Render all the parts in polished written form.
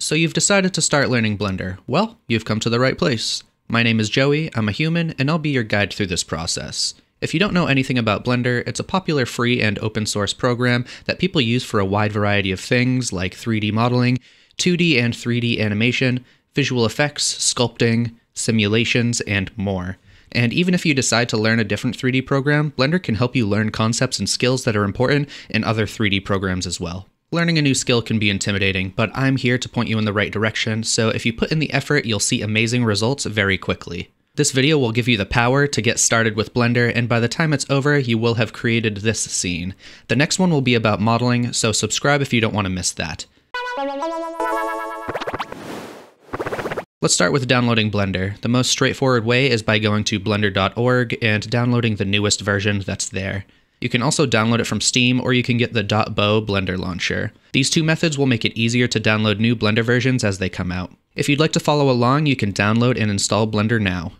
So you've decided to start learning Blender. Well, you've come to the right place. My name is Joey, I'm a human, and I'll be your guide through this process. If you don't know anything about Blender, it's a popular free and open source program that people use for a wide variety of things like 3D modeling, 2D and 3D animation, visual effects, sculpting, simulations, and more. And even if you decide to learn a different 3D program, Blender can help you learn concepts and skills that are important in other 3D programs as well. Learning a new skill can be intimidating, but I'm here to point you in the right direction, so if you put in the effort, you'll see amazing results very quickly. This video will give you the power to get started with Blender, and by the time it's over, you will have created this scene. The next one will be about modeling, so subscribe if you don't want to miss that. Let's start with downloading Blender. The most straightforward way is by going to blender.org and downloading the newest version that's there. You can also download it from Steam, or you can get the .bo Blender launcher. These two methods will make it easier to download new Blender versions as they come out. If you'd like to follow along, you can download and install Blender now.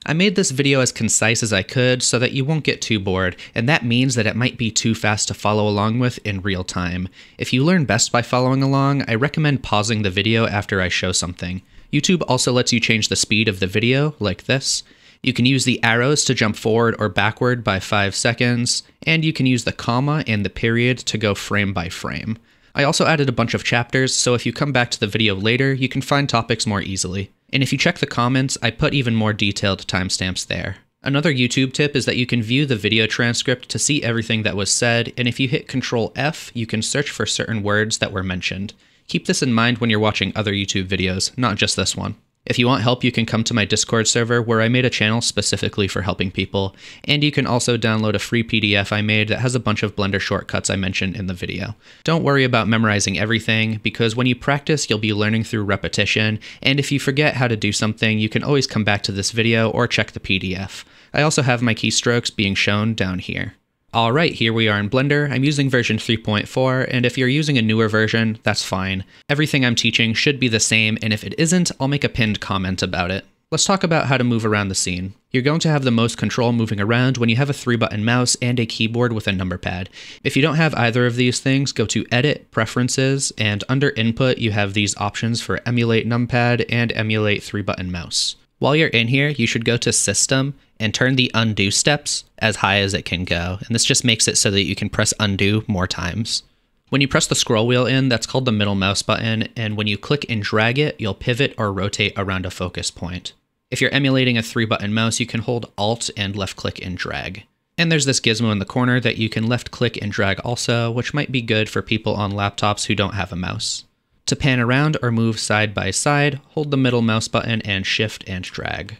I made this video as concise as I could so that you won't get too bored, and that means that it might be too fast to follow along with in real time. If you learn best by following along, I recommend pausing the video after I show something. YouTube also lets you change the speed of the video, like this. You can use the arrows to jump forward or backward by 5 seconds, and you can use the comma and the period to go frame by frame. I also added a bunch of chapters, so if you come back to the video later, you can find topics more easily. And if you check the comments, I put even more detailed timestamps there. Another YouTube tip is that you can view the video transcript to see everything that was said, and if you hit Ctrl F, you can search for certain words that were mentioned. Keep this in mind when you're watching other YouTube videos, not just this one. If you want help, you can come to my Discord server where I made a channel specifically for helping people, and you can also download a free PDF I made that has a bunch of Blender shortcuts I mentioned in the video. Don't worry about memorizing everything, because when you practice, you'll be learning through repetition, and if you forget how to do something, you can always come back to this video or check the PDF. I also have my keystrokes being shown down here. Alright, here we are in Blender. I'm using version 3.4, and if you're using a newer version, that's fine. Everything I'm teaching should be the same, and if it isn't, I'll make a pinned comment about it. Let's talk about how to move around the scene. You're going to have the most control moving around when you have a 3-button mouse and a keyboard with a number pad. If you don't have either of these things, go to Edit, Preferences, and under Input you have these options for Emulate Numpad and Emulate 3-button mouse. While you're in here, you should go to System and turn the undo steps as high as it can go, and this just makes it so that you can press undo more times. When you press the scroll wheel in, that's called the middle mouse button, and when you click and drag it, you'll pivot or rotate around a focus point. If you're emulating a 3-button mouse, you can hold Alt and left click and drag. And there's this gizmo in the corner that you can left click and drag also, which might be good for people on laptops who don't have a mouse. To pan around or move side by side, hold the middle mouse button and shift and drag.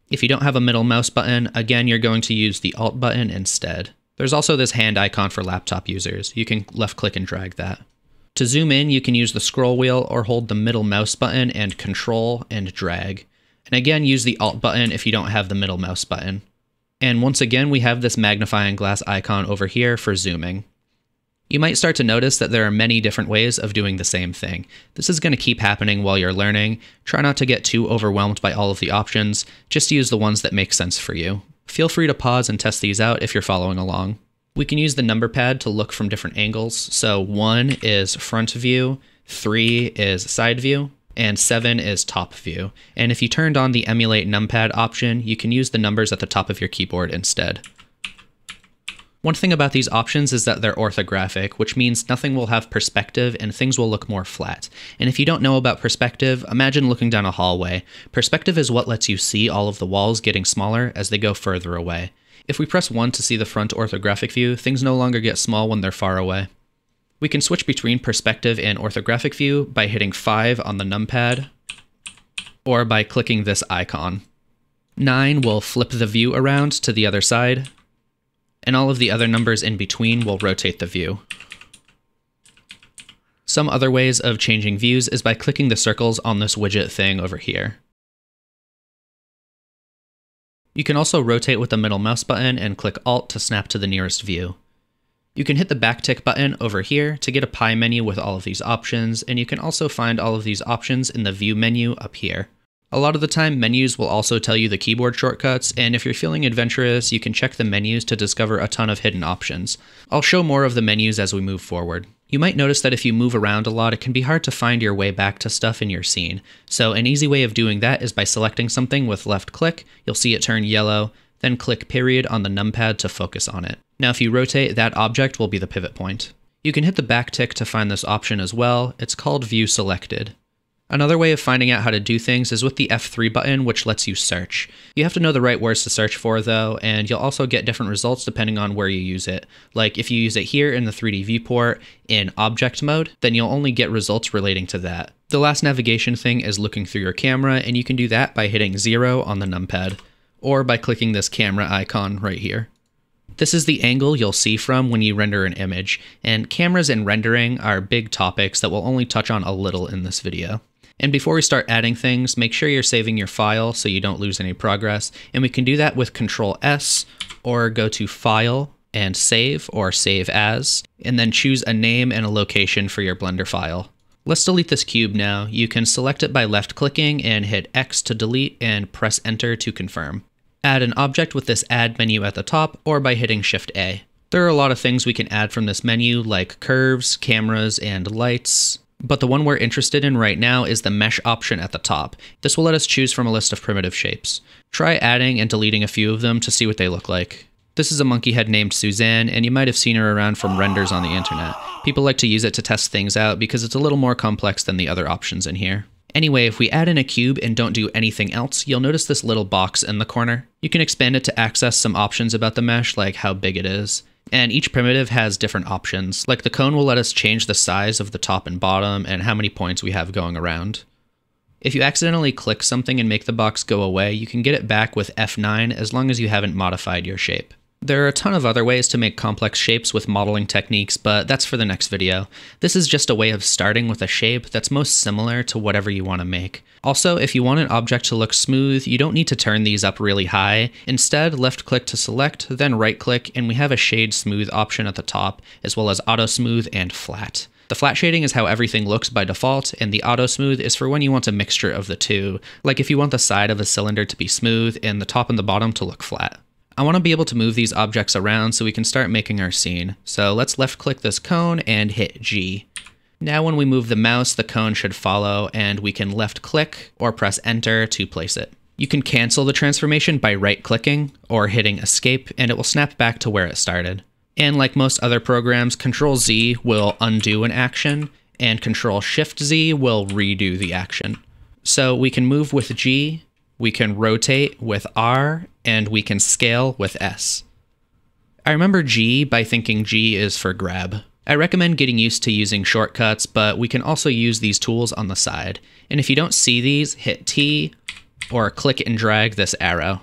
If you don't have a middle mouse button, again, you're going to use the Alt button instead. There's also this hand icon for laptop users. You can left click and drag that. To zoom in, you can use the scroll wheel or hold the middle mouse button and Control and drag. And again, use the Alt button if you don't have the middle mouse button. And once again, we have this magnifying glass icon over here for zooming. You might start to notice that there are many different ways of doing the same thing. This is going to keep happening while you're learning. Try not to get too overwhelmed by all of the options, just use the ones that make sense for you. Feel free to pause and test these out if you're following along. We can use the number pad to look from different angles, so 1 is front view, 3 is side view, and 7 is top view. And if you turned on the Emulate Numpad option, you can use the numbers at the top of your keyboard instead. One thing about these options is that they're orthographic, which means nothing will have perspective and things will look more flat. And if you don't know about perspective, imagine looking down a hallway. Perspective is what lets you see all of the walls getting smaller as they go further away. If we press 1 to see the front orthographic view, things no longer get small when they're far away. We can switch between perspective and orthographic view by hitting 5 on the numpad, or by clicking this icon. 9 will flip the view around to the other side, and all of the other numbers in between will rotate the view. Some other ways of changing views is by clicking the circles on this widget thing over here. You can also rotate with the middle mouse button and click Alt to snap to the nearest view. You can hit the backtick button over here to get a pie menu with all of these options, and you can also find all of these options in the View menu up here. A lot of the time, menus will also tell you the keyboard shortcuts, and if you're feeling adventurous, you can check the menus to discover a ton of hidden options. I'll show more of the menus as we move forward. You might notice that if you move around a lot, it can be hard to find your way back to stuff in your scene. So an easy way of doing that is by selecting something with left click. You'll see it turn yellow, then click period on the numpad to focus on it. Now if you rotate, that object will be the pivot point. You can hit the back tick to find this option as well. It's called View Selected. Another way of finding out how to do things is with the F3 button, which lets you search. You have to know the right words to search for though, and you'll also get different results depending on where you use it. Like if you use it here in the 3D viewport in object mode, then you'll only get results relating to that. The last navigation thing is looking through your camera, and you can do that by hitting 0 on the numpad, or by clicking this camera icon right here. This is the angle you'll see from when you render an image, and cameras and rendering are big topics that we'll only touch on a little in this video. And before we start adding things, make sure you're saving your file so you don't lose any progress, and we can do that with Control S, or go to File and Save, or Save As, and then choose a name and a location for your Blender file. Let's delete this cube now. You can select it by left-clicking and hit X to delete and press Enter to confirm. Add an object with this Add menu at the top, or by hitting Shift-A. There are a lot of things we can add from this menu, like curves, cameras, and lights. But the one we're interested in right now is the mesh option at the top. This will let us choose from a list of primitive shapes. Try adding and deleting a few of them to see what they look like. This is a monkey head named Suzanne, and you might have seen her around from renders on the internet. People like to use it to test things out because it's a little more complex than the other options in here. Anyway, if we add in a cube and don't do anything else, you'll notice this little box in the corner. You can expand it to access some options about the mesh, like how big it is. And each primitive has different options, like the cone will let us change the size of the top and bottom and how many points we have going around. If you accidentally click something and make the box go away, you can get it back with F9 as long as you haven't modified your shape. There are a ton of other ways to make complex shapes with modeling techniques, but that's for the next video. This is just a way of starting with a shape that's most similar to whatever you want to make. Also, if you want an object to look smooth, you don't need to turn these up really high. Instead, left-click to select, then right-click, and we have a shade smooth option at the top, as well as auto smooth and flat. The flat shading is how everything looks by default, and the auto smooth is for when you want a mixture of the two, like if you want the side of a cylinder to be smooth and the top and the bottom to look flat. I want to be able to move these objects around so we can start making our scene. So let's left click this cone and hit G. Now when we move the mouse, the cone should follow, and we can left click or press enter to place it. You can cancel the transformation by right clicking or hitting escape, and it will snap back to where it started. And like most other programs, Control Z will undo an action, and Control Shift Z will redo the action. So we can move with G, we can rotate with R, and we can scale with S. I remember G by thinking G is for grab. I recommend getting used to using shortcuts, but we can also use these tools on the side. And if you don't see these, hit T or click and drag this arrow.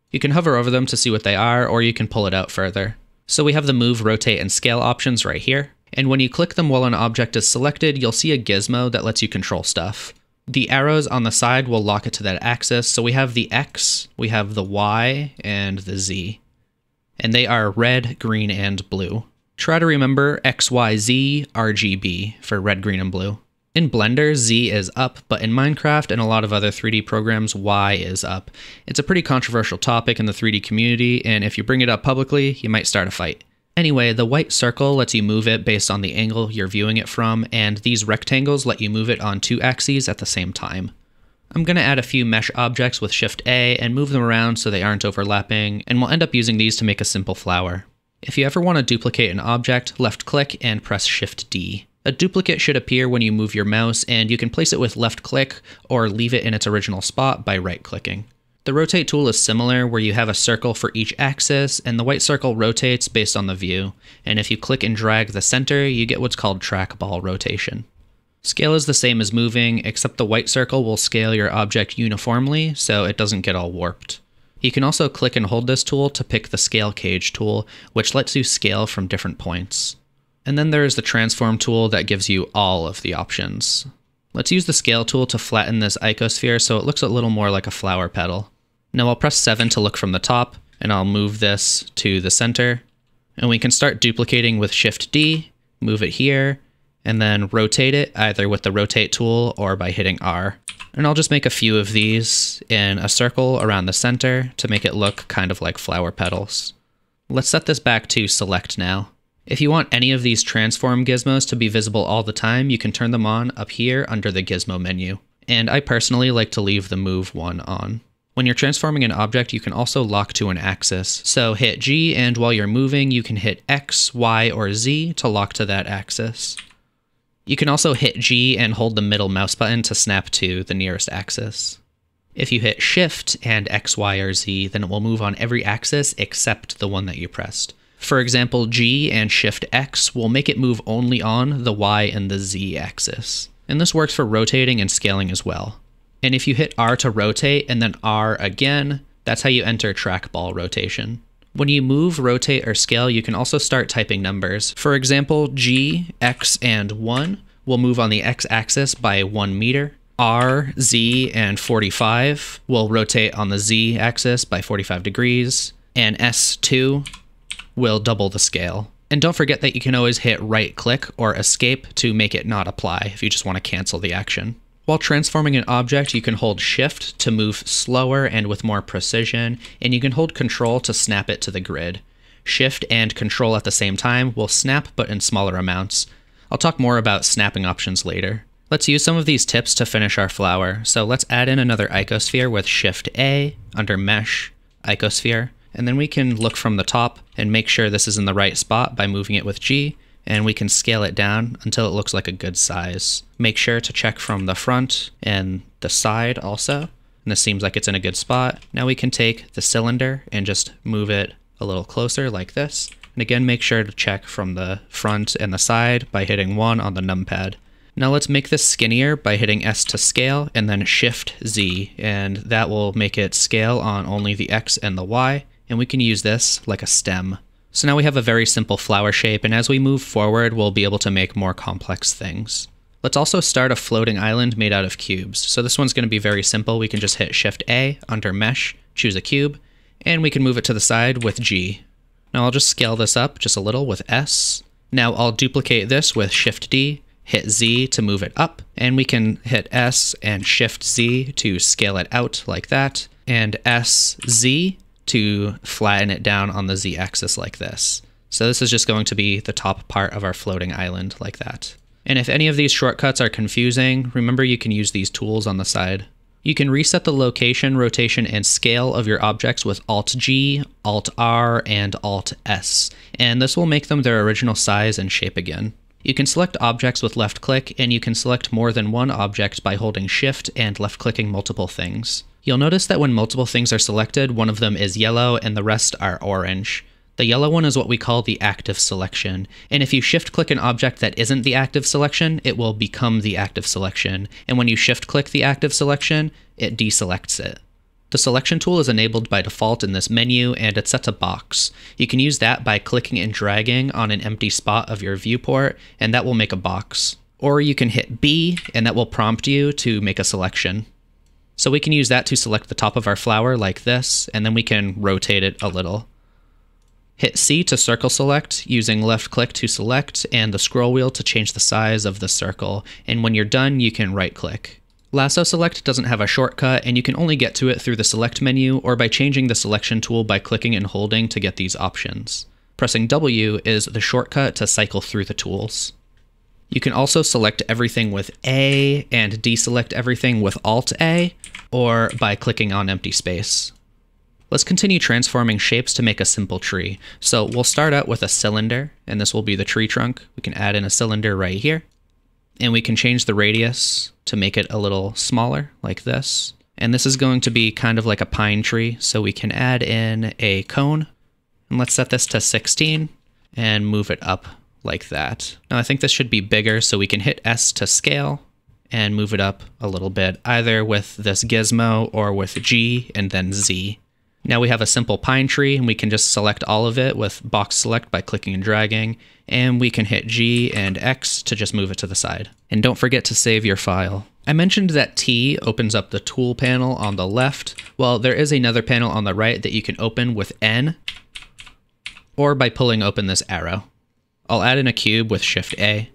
You can hover over them to see what they are, or you can pull it out further. So we have the move, rotate, and scale options right here. And when you click them while an object is selected, you'll see a gizmo that lets you control stuff. The arrows on the side will lock it to that axis, so we have the X, we have the Y, and the Z. And they are red, green, and blue. Try to remember X, Y, Z, RGB for red, green, and blue. In Blender, Z is up, but in Minecraft and a lot of other 3D programs, Y is up. It's a pretty controversial topic in the 3D community, and if you bring it up publicly, you might start a fight. Anyway, the white circle lets you move it based on the angle you're viewing it from, and these rectangles let you move it on 2 axes at the same time. I'm going to add a few mesh objects with Shift-A and move them around so they aren't overlapping, and we'll end up using these to make a simple flower. If you ever want to duplicate an object, left-click and press Shift-D. A duplicate should appear when you move your mouse, and you can place it with left-click or leave it in its original spot by right-clicking. The rotate tool is similar, where you have a circle for each axis, and the white circle rotates based on the view, and if you click and drag the center, you get what's called trackball rotation. Scale is the same as moving, except the white circle will scale your object uniformly, so it doesn't get all warped. You can also click and hold this tool to pick the scale cage tool, which lets you scale from different points. And then there is the transform tool that gives you all of the options. Let's use the scale tool to flatten this icosphere so it looks a little more like a flower petal. Now I'll press 7 to look from the top, and I'll move this to the center. And we can start duplicating with Shift-D, move it here, and then rotate it either with the rotate tool or by hitting R. And I'll just make a few of these in a circle around the center to make it look kind of like flower petals. Let's set this back to select now. If you want any of these transform gizmos to be visible all the time, you can turn them on up here under the gizmo menu. And I personally like to leave the move one on. When you're transforming an object, you can also lock to an axis. So hit G, and while you're moving, you can hit X, Y, or Z to lock to that axis. You can also hit G and hold the middle mouse button to snap to the nearest axis. If you hit Shift and X, Y, or Z, then it will move on every axis except the one that you pressed. For example, G and Shift X will make it move only on the Y and the Z axis. And this works for rotating and scaling as well. And if you hit R to rotate and then R again, that's how you enter trackball rotation. When you move, rotate, or scale, you can also start typing numbers. For example, G, X, and 1 will move on the X axis by 1 meter. R, Z, and 45 will rotate on the Z axis by 45 degrees. And S2 will double the scale. And don't forget that you can always hit right click or escape to make it not apply if you just want to cancel the action. While transforming an object, you can hold Shift to move slower and with more precision, and you can hold Control to snap it to the grid. Shift and Control at the same time will snap, but in smaller amounts. I'll talk more about snapping options later. Let's use some of these tips to finish our flower. So let's add in another icosphere with Shift A under Mesh, Icosphere. And then we can look from the top and make sure this is in the right spot by moving it with G, and we can scale it down until it looks like a good size. Make sure to check from the front and the side also, and this seems like it's in a good spot. Now we can take the cylinder and just move it a little closer like this. And again, make sure to check from the front and the side by hitting 1 on the numpad. Now let's make this skinnier by hitting S to scale and then Shift Z, and that will make it scale on only the X and the Y. And we can use this like a stem. So now we have a very simple flower shape, and as we move forward, we'll be able to make more complex things. Let's also start a floating island made out of cubes. So this one's going to be very simple. We can just hit Shift A under Mesh, choose a cube, and we can move it to the side with G. Now I'll just scale this up just a little with S. Now I'll duplicate this with Shift D, hit Z to move it up, and we can hit S and Shift Z to scale it out like that, and S, Z to flatten it down on the Z-axis like this. So this is just going to be the top part of our floating island like that. And if any of these shortcuts are confusing, remember you can use these tools on the side. You can reset the location, rotation, and scale of your objects with Alt-G, Alt-R, and Alt-S, and this will make them their original size and shape again. You can select objects with left-click, and you can select more than one object by holding Shift and left-clicking multiple things. You'll notice that when multiple things are selected, one of them is yellow and the rest are orange. The yellow one is what we call the active selection, and if you shift-click an object that isn't the active selection, it will become the active selection, and when you shift-click the active selection, it deselects it. The selection tool is enabled by default in this menu, and it sets a box. You can use that by clicking and dragging on an empty spot of your viewport, and that will make a box. Or you can hit B, and that will prompt you to make a selection. So we can use that to select the top of our flower like this, and then we can rotate it a little. Hit C to circle select, using left click to select, and the scroll wheel to change the size of the circle, and when you're done, you can right click. Lasso select doesn't have a shortcut, and you can only get to it through the select menu or by changing the selection tool by clicking and holding to get these options. Pressing W is the shortcut to cycle through the tools. You can also select everything with A and deselect everything with Alt-A, or by clicking on empty space. Let's continue transforming shapes to make a simple tree. So we'll start out with a cylinder, and this will be the tree trunk. We can add in a cylinder right here, and we can change the radius to make it a little smaller, like this. And this is going to be kind of like a pine tree, so we can add in a cone. And let's set this to 16 and move it up like that. Now I think this should be bigger, so we can hit S to scale and move it up a little bit, either with this gizmo or with G and then Z. Now we have a simple pine tree, and we can just select all of it with box select by clicking and dragging, and we can hit G and X to just move it to the side. And don't forget to save your file. I mentioned that T opens up the tool panel on the left. Well, there is another panel on the right that you can open with N, or by pulling open this arrow. I'll add in a cube with Shift A.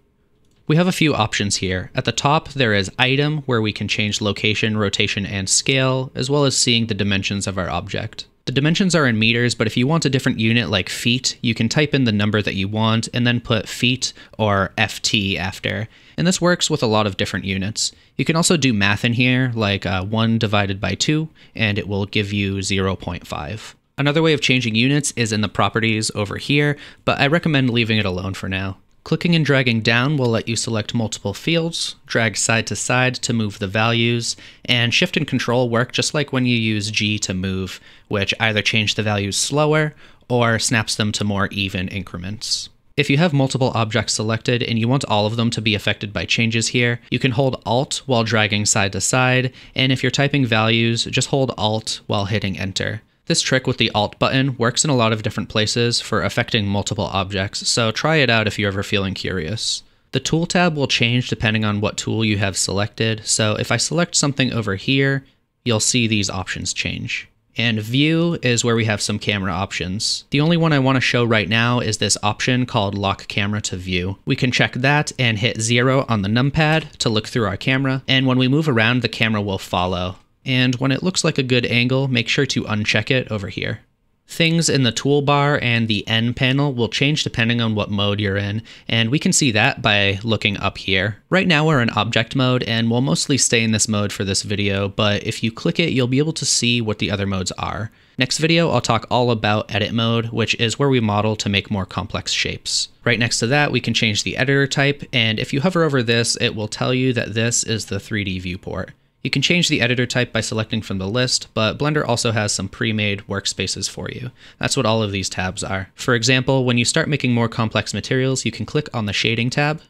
We have a few options here. At the top, there is Item, where we can change location, rotation, and scale, as well as seeing the dimensions of our object. The dimensions are in meters, but if you want a different unit like feet, you can type in the number that you want and then put feet or FT after. And this works with a lot of different units. You can also do math in here, like 1 divided by 2, and it will give you 0.5. Another way of changing units is in the properties over here, but I recommend leaving it alone for now. Clicking and dragging down will let you select multiple fields, drag side to side to move the values, and shift and control work just like when you use G to move, which either change the values slower or snaps them to more even increments. If you have multiple objects selected and you want all of them to be affected by changes here, you can hold Alt while dragging side to side, and if you're typing values, just hold Alt while hitting Enter. This trick with the Alt button works in a lot of different places for affecting multiple objects, so try it out if you're ever feeling curious. The Tool tab will change depending on what tool you have selected, so if I select something over here, you'll see these options change. And View is where we have some camera options. The only one I want to show right now is this option called Lock Camera to View. We can check that and hit 0 on the numpad to look through our camera, and when we move around, the camera will follow. And when it looks like a good angle, make sure to uncheck it over here. Things in the toolbar and the N panel will change depending on what mode you're in, and we can see that by looking up here. Right now we're in object mode, and we'll mostly stay in this mode for this video, but if you click it, you'll be able to see what the other modes are. Next video, I'll talk all about edit mode, which is where we model to make more complex shapes. Right next to that, we can change the editor type, and if you hover over this, it will tell you that this is the 3D viewport. You can change the editor type by selecting from the list, but Blender also has some pre-made workspaces for you. That's what all of these tabs are. For example, when you start making more complex materials, you can click on the Shading tab,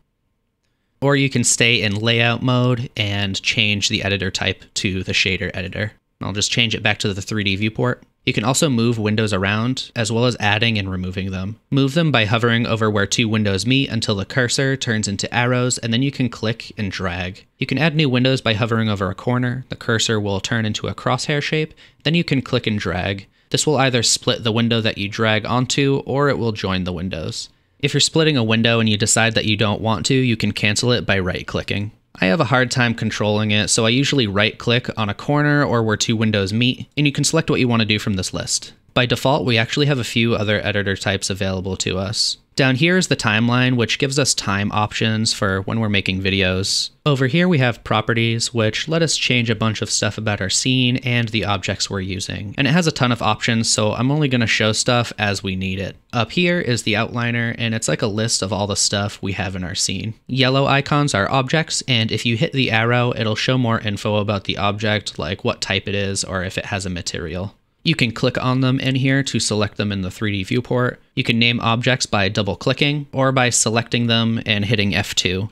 or you can stay in Layout mode and change the editor type to the Shader editor. I'll just change it back to the 3D viewport. You can also move windows around, as well as adding and removing them. Move them by hovering over where two windows meet until the cursor turns into arrows, and then you can click and drag. You can add new windows by hovering over a corner. The cursor will turn into a crosshair shape, then you can click and drag. This will either split the window that you drag onto, or it will join the windows. If you're splitting a window and you decide that you don't want to, you can cancel it by right-clicking. I have a hard time controlling it, so I usually right-click on a corner or where two windows meet, and you can select what you want to do from this list. By default, we actually have a few other editor types available to us. Down here is the timeline, which gives us time options for when we're making videos. Over here we have properties, which let us change a bunch of stuff about our scene and the objects we're using. And it has a ton of options, so I'm only going to show stuff as we need it. Up here is the outliner, and it's like a list of all the stuff we have in our scene. Yellow icons are objects, and if you hit the arrow, it'll show more info about the object, like what type it is or if it has a material. You can click on them in here to select them in the 3D viewport. You can name objects by double-clicking or by selecting them and hitting F2.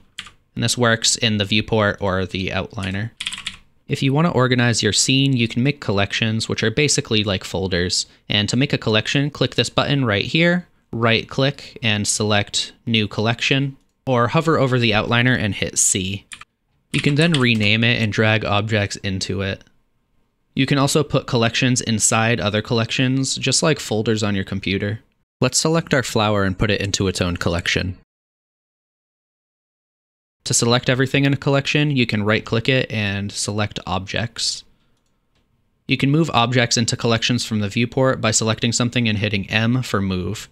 And this works in the viewport or the outliner. If you want to organize your scene, you can make collections, which are basically like folders. And to make a collection, click this button right here, right-click and select New Collection, or hover over the outliner and hit C. You can then rename it and drag objects into it. You can also put collections inside other collections, just like folders on your computer. Let's select our flower and put it into its own collection. To select everything in a collection, you can right-click it and select Objects. You can move objects into collections from the viewport by selecting something and hitting M for Move.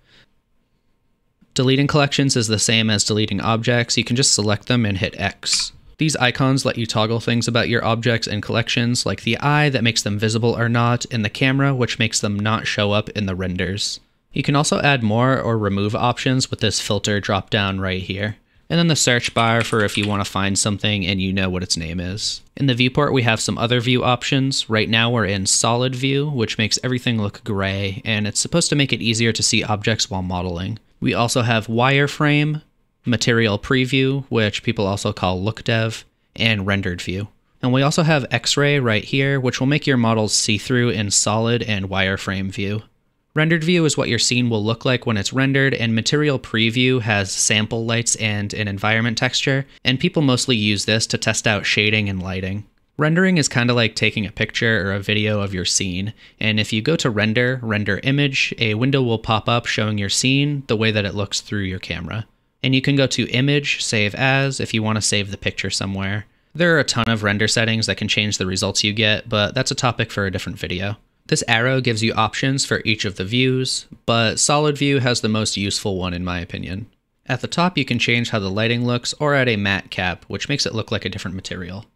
Deleting collections is the same as deleting objects. You can just select them and hit X. These icons let you toggle things about your objects and collections, like the eye that makes them visible or not, and the camera, which makes them not show up in the renders. You can also add more or remove options with this filter drop down right here. And then the search bar for if you want to find something and you know what its name is. In the viewport, we have some other view options. Right now we're in solid view, which makes everything look gray, and it's supposed to make it easier to see objects while modeling. We also have wireframe, material preview, which people also call look dev, and rendered view. And we also have X-ray right here, which will make your models see-through in solid and wireframe view. Rendered view is what your scene will look like when it's rendered, and material preview has sample lights and an environment texture, and people mostly use this to test out shading and lighting. Rendering is kind of like taking a picture or a video of your scene, and if you go to render image, a window will pop up showing your scene the way that it looks through your camera. And you can go to Image, Save As, if you want to save the picture somewhere. There are a ton of render settings that can change the results you get, but that's a topic for a different video. This arrow gives you options for each of the views, but solid view has the most useful one in my opinion. At the top you can change how the lighting looks or add a matte cap, which makes it look like a different material.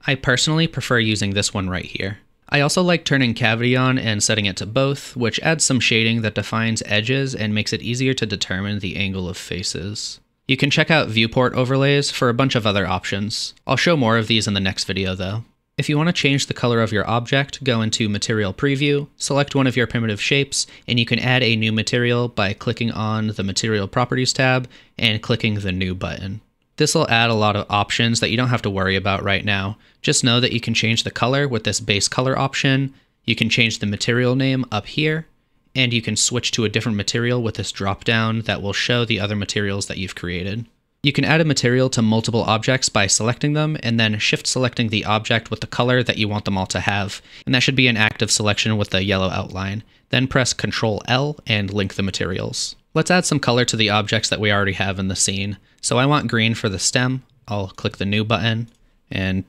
I personally prefer using this one right here. I also like turning cavity on and setting it to both, which adds some shading that defines edges and makes it easier to determine the angle of faces. You can check out viewport overlays for a bunch of other options. I'll show more of these in the next video though. If you want to change the color of your object, go into Material Preview, select one of your primitive shapes, and you can add a new material by clicking on the Material Properties tab and clicking the New button. This will add a lot of options that you don't have to worry about right now. Just know that you can change the color with this base color option, you can change the material name up here, and you can switch to a different material with this drop down that will show the other materials that you've created. You can add a material to multiple objects by selecting them and then shift selecting the object with the color that you want them all to have, and that should be an active selection with a yellow outline. Then press Ctrl L and link the materials. Let's add some color to the objects that we already have in the scene. So I want green for the stem. I'll click the New button and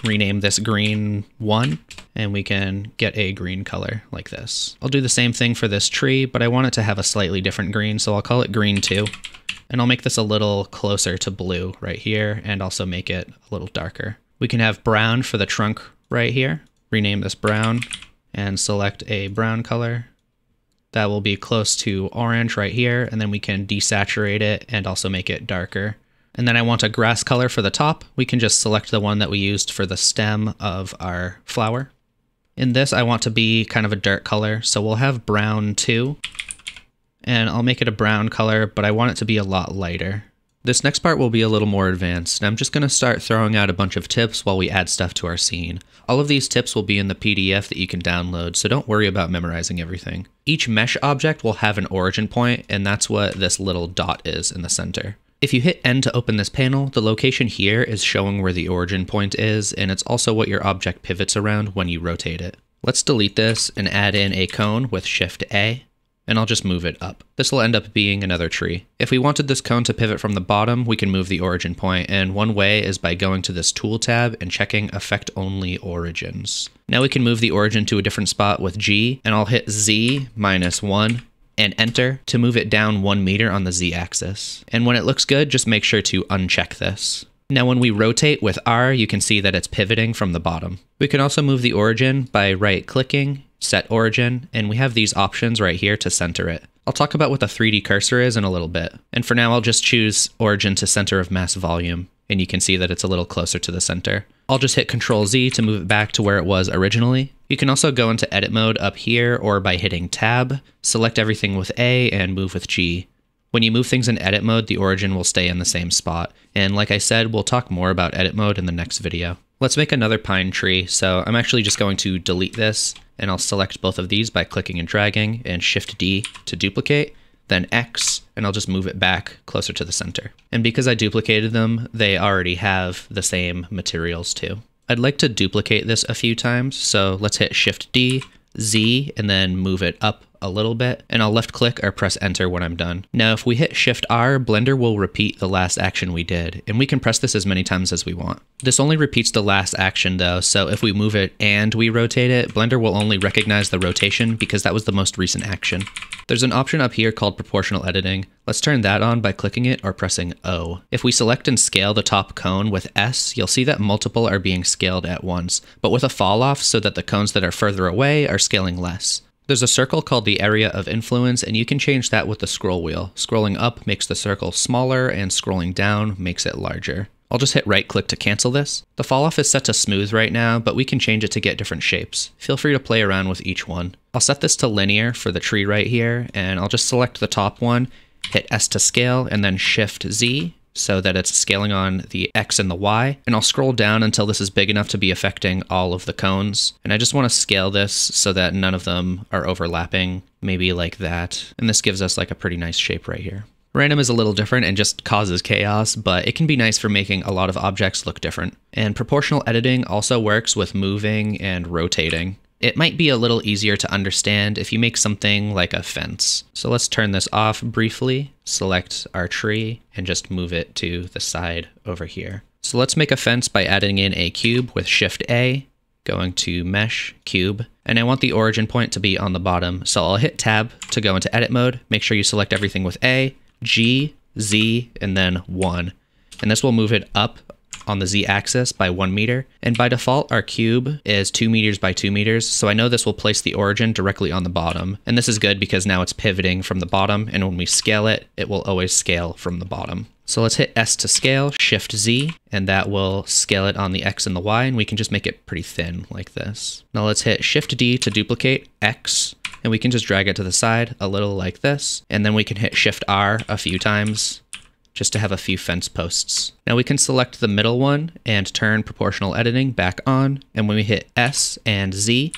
rename this green 1, and we can get a green color like this. I'll do the same thing for this tree, but I want it to have a slightly different green, so I'll call it green 2. And I'll make this a little closer to blue right here, and also make it a little darker. We can have brown for the trunk right here. Rename this brown, and select a brown color. That will be close to orange right here, and then we can desaturate it and also make it darker. And then I want a grass color for the top. We can just select the one that we used for the stem of our flower. In this, I want to be kind of a dirt color, so we'll have brown 2. And I'll make it a brown color, but I want it to be a lot lighter. This next part will be a little more advanced, and I'm just going to start throwing out a bunch of tips while we add stuff to our scene. All of these tips will be in the PDF that you can download, so don't worry about memorizing everything. Each mesh object will have an origin point, and that's what this little dot is in the center. If you hit N to open this panel, the location here is showing where the origin point is, and it's also what your object pivots around when you rotate it. Let's delete this and add in a cone with Shift A. And I'll just move it up. This will end up being another tree. If we wanted this cone to pivot from the bottom, we can move the origin point, and one way is by going to this tool tab and checking Affect Only Origins. Now we can move the origin to a different spot with G, and I'll hit Z -1 and enter to move it down 1 meter on the Z axis. And when it looks good, just make sure to uncheck this. Now when we rotate with R, you can see that it's pivoting from the bottom. We can also move the origin by right-clicking, Set Origin, and we have these options right here to center it. I'll talk about what the 3D cursor is in a little bit. And for now, I'll just choose Origin to Center of Mass Volume, and you can see that it's a little closer to the center. I'll just hit Ctrl Z to move it back to where it was originally. You can also go into edit mode up here or by hitting Tab, select everything with A and move with G. When you move things in edit mode, the origin will stay in the same spot. And like I said, we'll talk more about edit mode in the next video. Let's make another pine tree. So I'm actually just going to delete this, and I'll select both of these by clicking and dragging, and Shift D to duplicate, then X, and I'll just move it back closer to the center. And because I duplicated them, they already have the same materials too. I'd like to duplicate this a few times, so let's hit Shift D, Z, and then move it up a little bit, and I'll left click or press enter when I'm done. Now if we hit Shift R, Blender will repeat the last action we did, and we can press this as many times as we want. This only repeats the last action though, so if we move it and we rotate it, Blender will only recognize the rotation because that was the most recent action. There's an option up here called proportional editing. Let's turn that on by clicking it or pressing O. If we select and scale the top cone with S, you'll see that multiple are being scaled at once, but with a fall off so that the cones that are further away are scaling less. There's a circle called the area of influence, and you can change that with the scroll wheel. Scrolling up makes the circle smaller, and scrolling down makes it larger. I'll just hit right click to cancel this. The fall off is set to smooth right now, but we can change it to get different shapes. Feel free to play around with each one. I'll set this to linear for the tree right here, and I'll just select the top one, hit S to scale, and then Shift Z, so that it's scaling on the X and the Y, and I'll scroll down until this is big enough to be affecting all of the cones. And I just want to scale this so that none of them are overlapping, maybe like that. And this gives us like a pretty nice shape right here. Random is a little different and just causes chaos, but it can be nice for making a lot of objects look different. And proportional editing also works with moving and rotating. It might be a little easier to understand if you make something like a fence. So let's turn this off briefly, select our tree, and just move it to the side over here. So let's make a fence by adding in a cube with Shift A, going to Mesh, Cube, and I want the origin point to be on the bottom. So I'll hit Tab to go into edit mode. Make sure you select everything with A, G, Z, and then 1. And this will move it up on the Z axis by 1 meter. And by default, our cube is 2 meters by 2 meters. So I know this will place the origin directly on the bottom. And this is good because now it's pivoting from the bottom. And when we scale it, it will always scale from the bottom. So let's hit S to scale, Shift Z, and that will scale it on the X and the Y. And we can just make it pretty thin like this. Now let's hit Shift D to duplicate X. And we can just drag it to the side a little like this. And then we can hit Shift R a few times, just to have a few fence posts. Now we can select the middle one and turn proportional editing back on. And when we hit S and Z,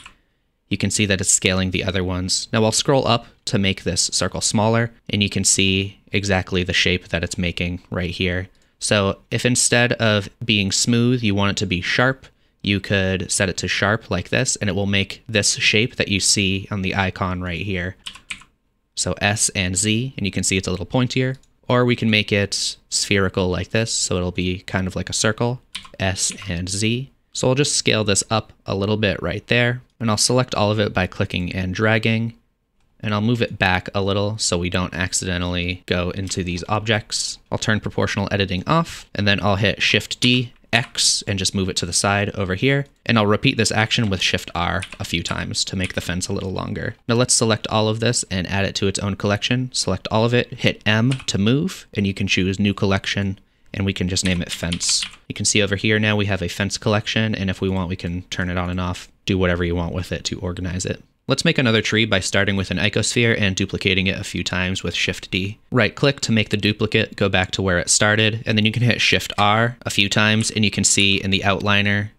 you can see that it's scaling the other ones. Now I'll scroll up to make this circle smaller, and you can see exactly the shape that it's making right here. So if instead of being smooth, you want it to be sharp, you could set it to sharp like this, and it will make this shape that you see on the icon right here. So S and Z, and you can see it's a little pointier. Or we can make it spherical like this, so it'll be kind of like a circle, S and Z. So I'll just scale this up a little bit right there, and I'll select all of it by clicking and dragging, and I'll move it back a little so we don't accidentally go into these objects. I'll turn proportional editing off, and then I'll hit Shift D, X, and just move it to the side over here. And I'll repeat this action with Shift R a few times to make the fence a little longer. Now let's select all of this and add it to its own collection. Select all of it, hit M to move, and you can choose New Collection, and we can just name it Fence. You can see over here now we have a fence collection, and if we want, we can turn it on and off, do whatever you want with it to organize it. Let's make another tree by starting with an icosphere and duplicating it a few times with Shift D. Right click to make the duplicate go back to where it started, and then you can hit Shift R a few times, and you can see in the outliner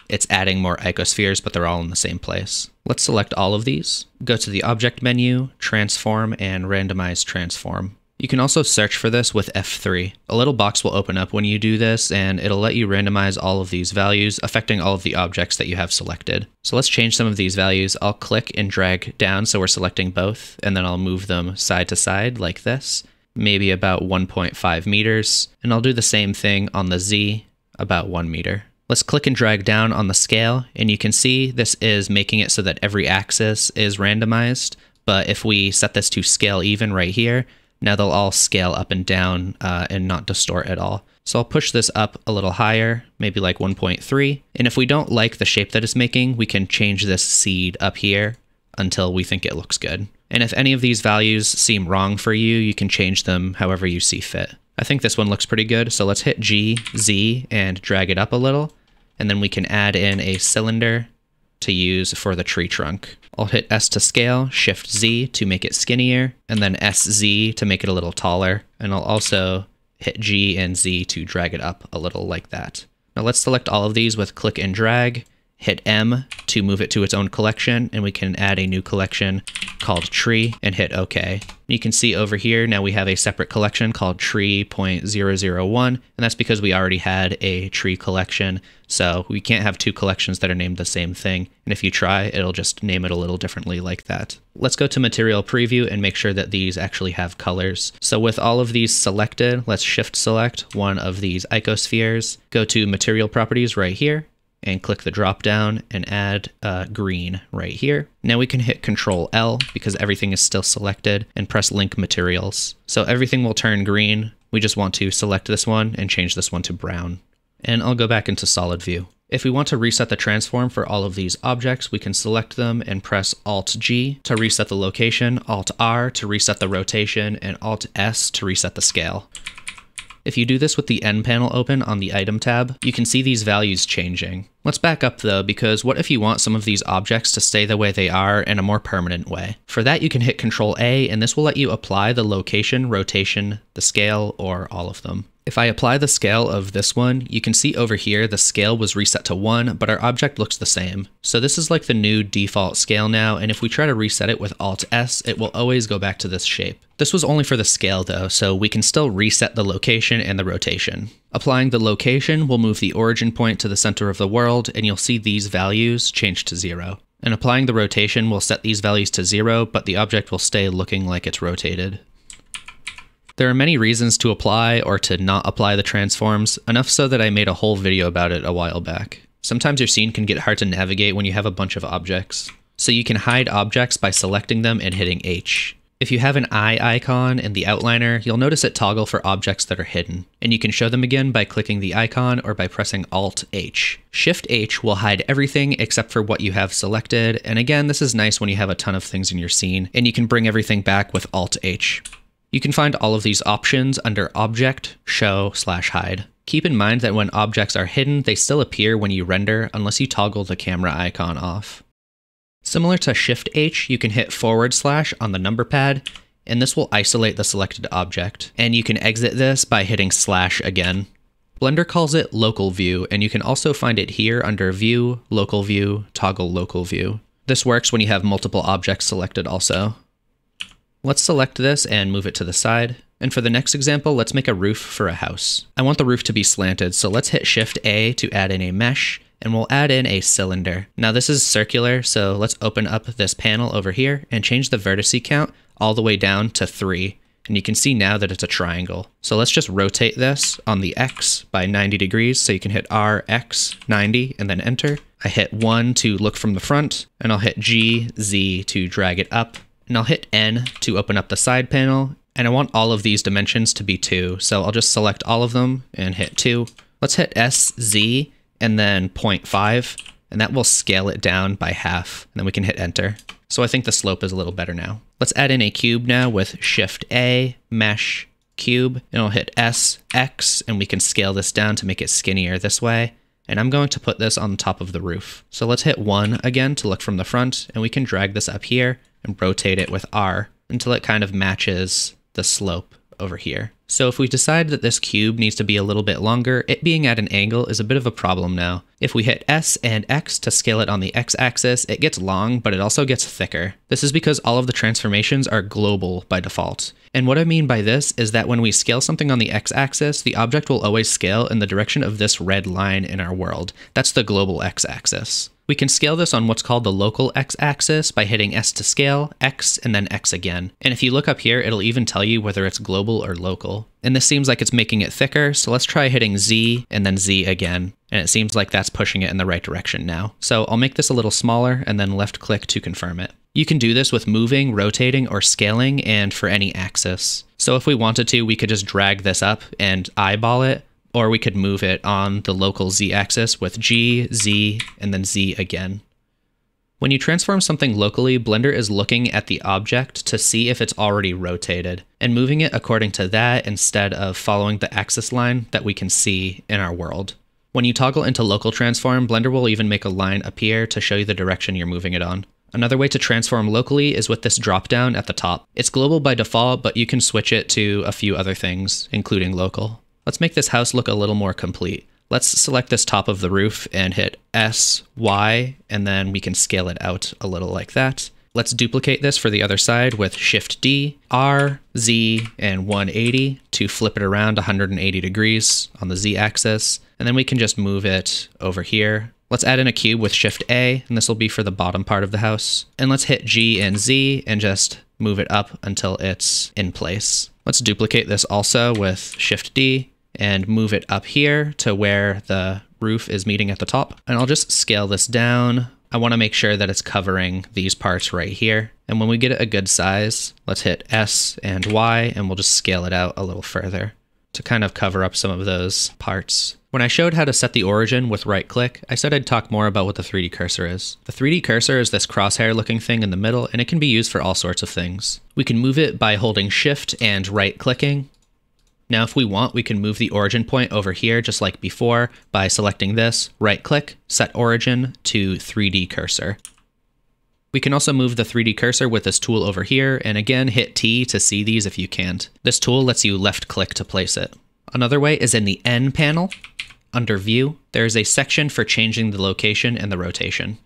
it's adding more icospheres, but they're all in the same place. Let's select all of these, go to the Object menu, Transform, and Randomize Transform. You can also search for this with F3. A little box will open up when you do this, and it'll let you randomize all of these values, affecting all of the objects that you have selected. So let's change some of these values. I'll click and drag down so we're selecting both, and then I'll move them side to side like this, maybe about 1.5 meters. And I'll do the same thing on the Z, about 1 meter. Let's click and drag down on the scale, and you can see this is making it so that every axis is randomized. But if we set this to scale even right here, now they'll all scale up and down and not distort at all. So I'll push this up a little higher, maybe like 1.3. And if we don't like the shape that it's making, we can change this seed up here until we think it looks good. And if any of these values seem wrong for you, you can change them however you see fit. I think this one looks pretty good, so let's hit G, Z, and drag it up a little. And then we can add in a cylinder to use for the tree trunk. I'll hit S to scale, Shift Z to make it skinnier, and then SZ to make it a little taller. And I'll also hit G and Z to drag it up a little like that. Now let's select all of these with click and drag, hit M to move it to its own collection, and we can add a new collection called Tree and hit OK. You can see over here now we have a separate collection called Tree.001, and that's because we already had a tree collection, so we can't have two collections that are named the same thing, and if you try, it'll just name it a little differently like that. Let's go to Material Preview and make sure that these actually have colors. So with all of these selected, let's Shift select one of these icospheres, go to Material Properties right here, and click the drop down and add green right here. Now we can hit Control L because everything is still selected and press Link Materials. So everything will turn green. We just want to select this one and change this one to brown. And I'll go back into solid view. If we want to reset the transform for all of these objects, we can select them and press Alt G to reset the location, Alt R to reset the rotation, and Alt S to reset the scale. If you do this with the N panel open on the Item tab, you can see these values changing. Let's back up though, because what if you want some of these objects to stay the way they are in a more permanent way? For that, you can hit Control A, and this will let you apply the location, rotation, the scale, or all of them. If I apply the scale of this one, you can see over here the scale was reset to 1, but our object looks the same. So this is like the new default scale now, and if we try to reset it with Alt S, it will always go back to this shape. This was only for the scale though, so we can still reset the location and the rotation. Applying the location will move the origin point to the center of the world, and you'll see these values change to 0. And applying the rotation will set these values to 0, but the object will stay looking like it's rotated. There are many reasons to apply or to not apply the transforms, enough so that I made a whole video about it a while back. Sometimes your scene can get hard to navigate when you have a bunch of objects. So you can hide objects by selecting them and hitting H. If you have an eye icon in the outliner, you'll notice it toggle for objects that are hidden, and you can show them again by clicking the icon or by pressing Alt-H. Shift-H will hide everything except for what you have selected, and again, this is nice when you have a ton of things in your scene, and you can bring everything back with Alt-H. You can find all of these options under Object, Show/Hide. Keep in mind that when objects are hidden, they still appear when you render unless you toggle the camera icon off. Similar to Shift-H, you can hit / on the number pad, and this will isolate the selected object. And you can exit this by hitting / again. Blender calls it Local View, and you can also find it here under View, Local View, Toggle Local View. This works when you have multiple objects selected also. Let's select this and move it to the side. And for the next example, let's make a roof for a house. I want the roof to be slanted, so let's hit Shift-A to add in a mesh, and we'll add in a cylinder. Now this is circular, so let's open up this panel over here and change the vertice count all the way down to 3. And you can see now that it's a triangle. So let's just rotate this on the X by 90 degrees, so you can hit R, X, 90, and then enter. I hit 1 to look from the front, and I'll hit G, Z to drag it up, and I'll hit N to open up the side panel, and I want all of these dimensions to be 2, so I'll just select all of them and hit 2. Let's hit S, Z, and then 0.5, and that will scale it down by half, and then we can hit enter. So I think the slope is a little better now. Let's add in a cube now with Shift-A, Mesh, Cube, and I'll hit S, X, and we can scale this down to make it skinnier this way. And I'm going to put this on the top of the roof. So let's hit 1 again to look from the front, and we can drag this up here and rotate it with R until it kind of matches the slope over here. So if we decide that this cube needs to be a little bit longer, it being at an angle is a bit of a problem now. If we hit S and X to scale it on the X-axis, it gets long, but it also gets thicker. This is because all of the transformations are global by default. And what I mean by this is that when we scale something on the X-axis, the object will always scale in the direction of this red line in our world. That's the global X-axis. We can scale this on what's called the local X-axis by hitting S to scale, X, and then X again. And if you look up here, it'll even tell you whether it's global or local. And this seems like it's making it thicker, so let's try hitting Z and then Z again. And it seems like that's pushing it in the right direction now. So I'll make this a little smaller and then left click to confirm it. You can do this with moving, rotating, or scaling, and for any axis. So if we wanted to, we could just drag this up and eyeball it, or we could move it on the local Z-axis with G, Z, and then Z again. When you transform something locally, Blender is looking at the object to see if it's already rotated, and moving it according to that instead of following the axis line that we can see in our world. When you toggle into local transform, Blender will even make a line appear to show you the direction you're moving it on. Another way to transform locally is with this dropdown at the top. It's global by default, but you can switch it to a few other things, including local. Let's make this house look a little more complete. Let's select this top of the roof and hit S, Y, and then we can scale it out a little like that. Let's duplicate this for the other side with Shift-D, R, Z, and 180 to flip it around 180 degrees on the Z-axis, and then we can just move it over here. Let's add in a cube with Shift-A, and this will be for the bottom part of the house. And let's hit G and Z and just move it up until it's in place. Let's duplicate this also with Shift-D and move it up here to where the roof is meeting at the top. And I'll just scale this down. I want to make sure that it's covering these parts right here. And when we get it a good size, let's hit S and Y, and we'll just scale it out a little further to kind of cover up some of those parts. When I showed how to set the origin with right click, I said I'd talk more about what the 3D cursor is. The 3D cursor is this crosshair looking thing in the middle, and it can be used for all sorts of things. We can move it by holding Shift and right clicking. Now if we want, we can move the origin point over here just like before by selecting this, right click, set origin to 3D cursor. We can also move the 3D cursor with this tool over here, and again hit T to see these if you can't. This tool lets you left click to place it. Another way is in the N panel. Under View, there is a section for changing the location and the rotation.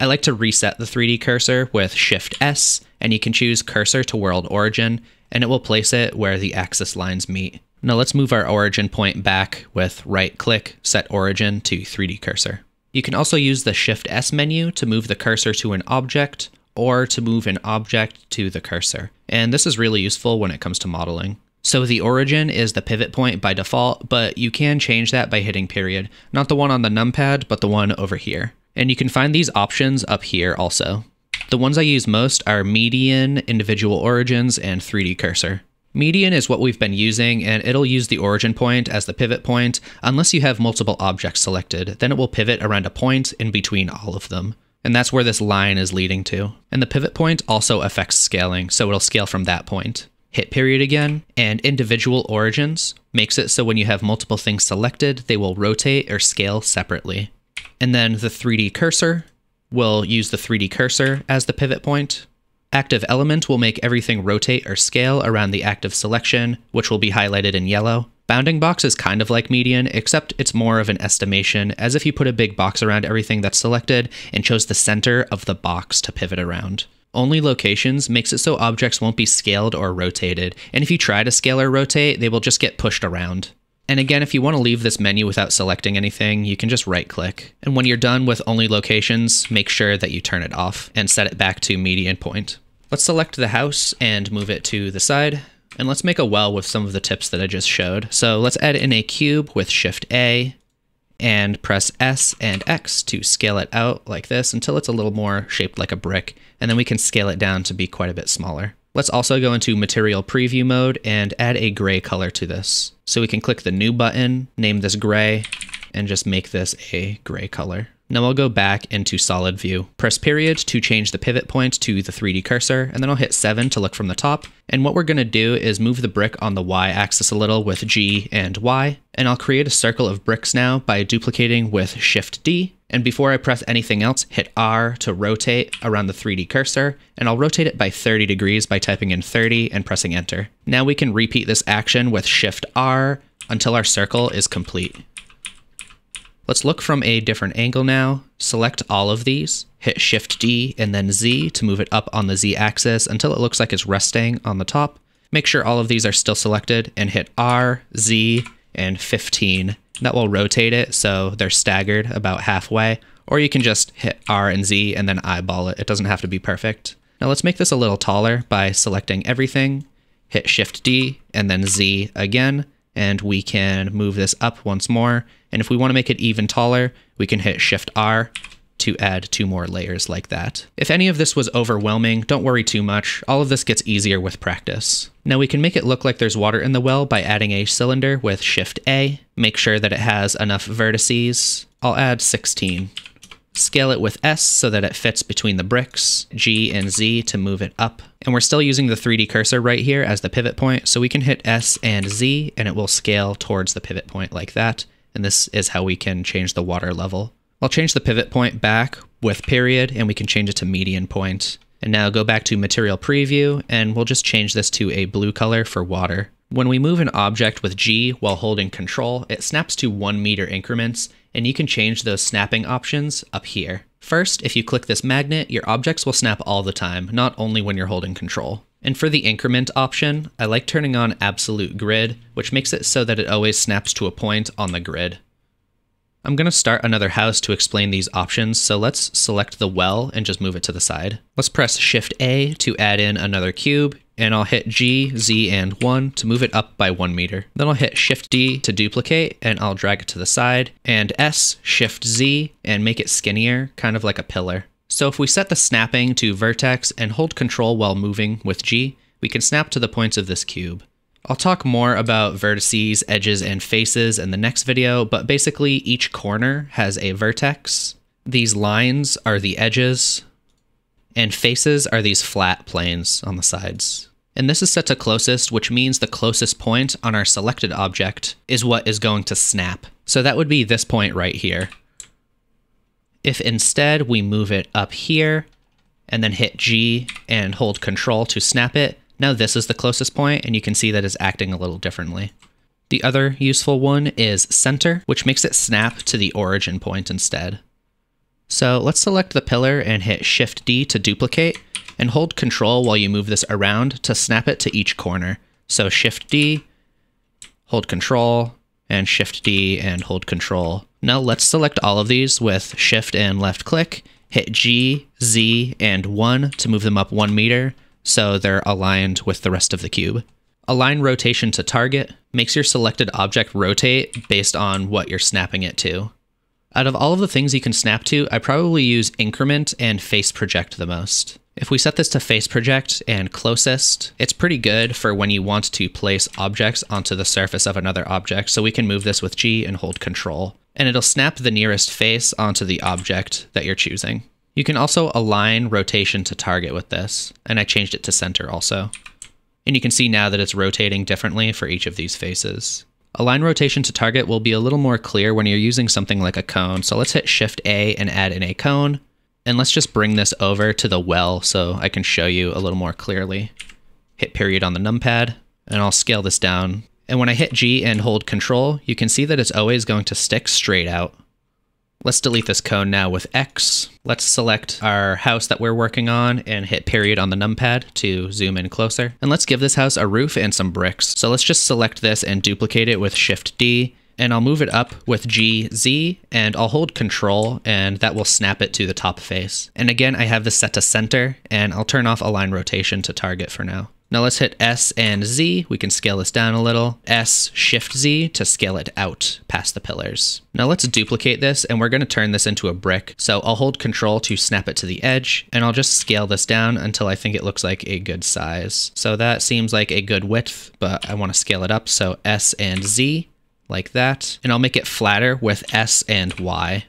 I like to reset the 3D cursor with Shift-S, and you can choose Cursor to World Origin, and it will place it where the axis lines meet. Now let's move our origin point back with right-click, Set Origin to 3D Cursor. You can also use the Shift-S menu to move the cursor to an object, or to move an object to the cursor. And this is really useful when it comes to modeling. So the origin is the pivot point by default, but you can change that by hitting period. Not the one on the numpad, but the one over here. And you can find these options up here also. The ones I use most are median, individual origins, and 3D cursor. Median is what we've been using, and it'll use the origin point as the pivot point unless you have multiple objects selected. Then it will pivot around a point in between all of them. And that's where this line is leading to. And the pivot point also affects scaling, so it'll scale from that point. Hit period again, and individual origins makes it so when you have multiple things selected, they will rotate or scale separately. And then the 3D cursor will use the 3D cursor as the pivot point. Active element will make everything rotate or scale around the active selection, which will be highlighted in yellow. Bounding box is kind of like median, except it's more of an estimation, as if you put a big box around everything that's selected and chose the center of the box to pivot around. Only locations makes it so objects won't be scaled or rotated, and if you try to scale or rotate, they will just get pushed around. And again, if you want to leave this menu without selecting anything, you can just right-click. And when you're done with only locations, make sure that you turn it off and set it back to median point. Let's select the house and move it to the side. And let's make a well with some of the tips that I just showed. So let's add in a cube with Shift A and press S and X to scale it out like this until it's a little more shaped like a brick. And then we can scale it down to be quite a bit smaller. Let's also go into material preview mode and add a gray color to this. So we can click the new button, name this gray, and just make this a gray color. Now I'll go back into solid view. Press period to change the pivot point to the 3D cursor, and then I'll hit 7 to look from the top. And what we're gonna do is move the brick on the Y axis a little with G and Y. And I'll create a circle of bricks now by duplicating with Shift D. And before I press anything else, hit R to rotate around the 3D cursor, and I'll rotate it by 30 degrees by typing in 30 and pressing enter. Now we can repeat this action with Shift R until our circle is complete. Let's look from a different angle now, select all of these, hit Shift D and then Z to move it up on the Z axis until it looks like it's resting on the top. Make sure all of these are still selected and hit R, Z, and 15. That will rotate it so they're staggered about halfway, or you can just hit R and Z and then eyeball it. It doesn't have to be perfect. Now let's make this a little taller by selecting everything, hit Shift D and then Z again, and we can move this up once more. And if we want to make it even taller, we can hit Shift R to add 2 more layers like that. If any of this was overwhelming, don't worry too much. All of this gets easier with practice. Now we can make it look like there's water in the well by adding a cylinder with Shift A. Make sure that it has enough vertices. I'll add 16. Scale it with S so that it fits between the bricks, G and Z to move it up. And we're still using the 3D cursor right here as the pivot point, so we can hit S and Z and it will scale towards the pivot point like that. And this is how we can change the water level. I'll change the pivot point back with period, and we can change it to median point. And now go back to material preview, and we'll just change this to a blue color for water. When we move an object with G while holding control, it snaps to 1 meter increments, and you can change those snapping options up here. First, if you click this magnet, your objects will snap all the time, not only when you're holding control. And for the increment option, I like turning on absolute grid, which makes it so that it always snaps to a point on the grid. I'm going to start another house to explain these options, so let's select the well and just move it to the side. Let's press Shift A to add in another cube, and I'll hit G, Z, and 1 to move it up by 1 meter. Then I'll hit Shift D to duplicate, and I'll drag it to the side, and S, Shift Z, and make it skinnier, kind of like a pillar. So if we set the snapping to vertex and hold control while moving with G, we can snap to the points of this cube. I'll talk more about vertices, edges, and faces in the next video, but basically each corner has a vertex. These lines are the edges, and faces are these flat planes on the sides. And this is set to closest, which means the closest point on our selected object is what is going to snap. So that would be this point right here. If instead we move it up here and then hit G and hold control to snap it, now this is the closest point, and you can see that it's acting a little differently. The other useful one is center, which makes it snap to the origin point instead. So let's select the pillar and hit Shift D to duplicate, and hold control while you move this around to snap it to each corner. So Shift D, hold control, and Shift D and hold control. Now let's select all of these with Shift and left click, hit G, Z, and 1 to move them up 1 meter, so they're aligned with the rest of the cube. Align rotation to target makes your selected object rotate based on what you're snapping it to. Out of all of the things you can snap to, I probably use increment and face project the most. If we set this to face project and closest, it's pretty good for when you want to place objects onto the surface of another object, so we can move this with G and hold Control. And it'll snap the nearest face onto the object that you're choosing. You can also align rotation to target with this, and I changed it to center also. And you can see now that it's rotating differently for each of these faces. Align rotation to target will be a little more clear when you're using something like a cone. So let's hit Shift A and add in a cone. And let's just bring this over to the well so I can show you a little more clearly. Hit period on the numpad, and I'll scale this down. And when I hit G and hold Control, you can see that it's always going to stick straight out. Let's delete this cone now with X. Let's select our house that we're working on and hit period on the numpad to zoom in closer. And let's give this house a roof and some bricks. So let's just select this and duplicate it with Shift D, and I'll move it up with G, Z, and I'll hold Control, and that will snap it to the top face. And again, I have this set to center, and I'll turn off align rotation to target for now. Now let's hit S and Z. We can scale this down a little. S, Shift Z to scale it out past the pillars. Now let's duplicate this, and we're going to turn this into a brick. So I'll hold Control to snap it to the edge, and I'll just scale this down until I think it looks like a good size. So that seems like a good width, but I want to scale it up. So S and Z, like that. And I'll make it flatter with S and Y.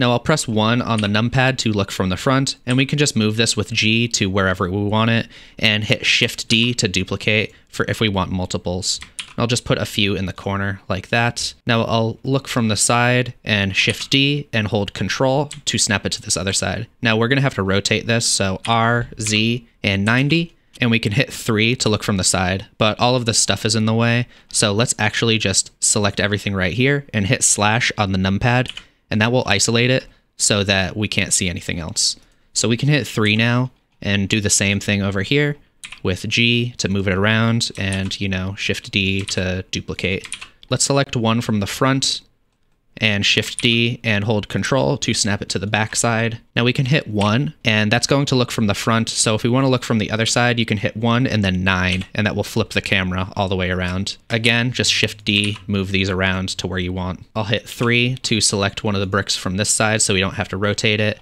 Now I'll press 1 on the numpad to look from the front, and we can just move this with G to wherever we want it, and hit Shift D to duplicate for if we want multiples. I'll just put a few in the corner like that. Now I'll look from the side and Shift D and hold Control to snap it to this other side. Now we're gonna have to rotate this, so R, Z, and 90, and we can hit 3 to look from the side, but all of this stuff is in the way. So let's actually just select everything right here and hit slash on the numpad, and that will isolate it so that we can't see anything else. So we can hit 3 now and do the same thing over here with G to move it around and, you know, Shift D to duplicate. Let's select one from the front and Shift D and hold Control to snap it to the back side. Now we can hit 1, and that's going to look from the front. So if we want to look from the other side, you can hit 1 and then 9, and that will flip the camera all the way around. Again, just Shift D, move these around to where you want. I'll hit 3 to select one of the bricks from this side so we don't have to rotate it,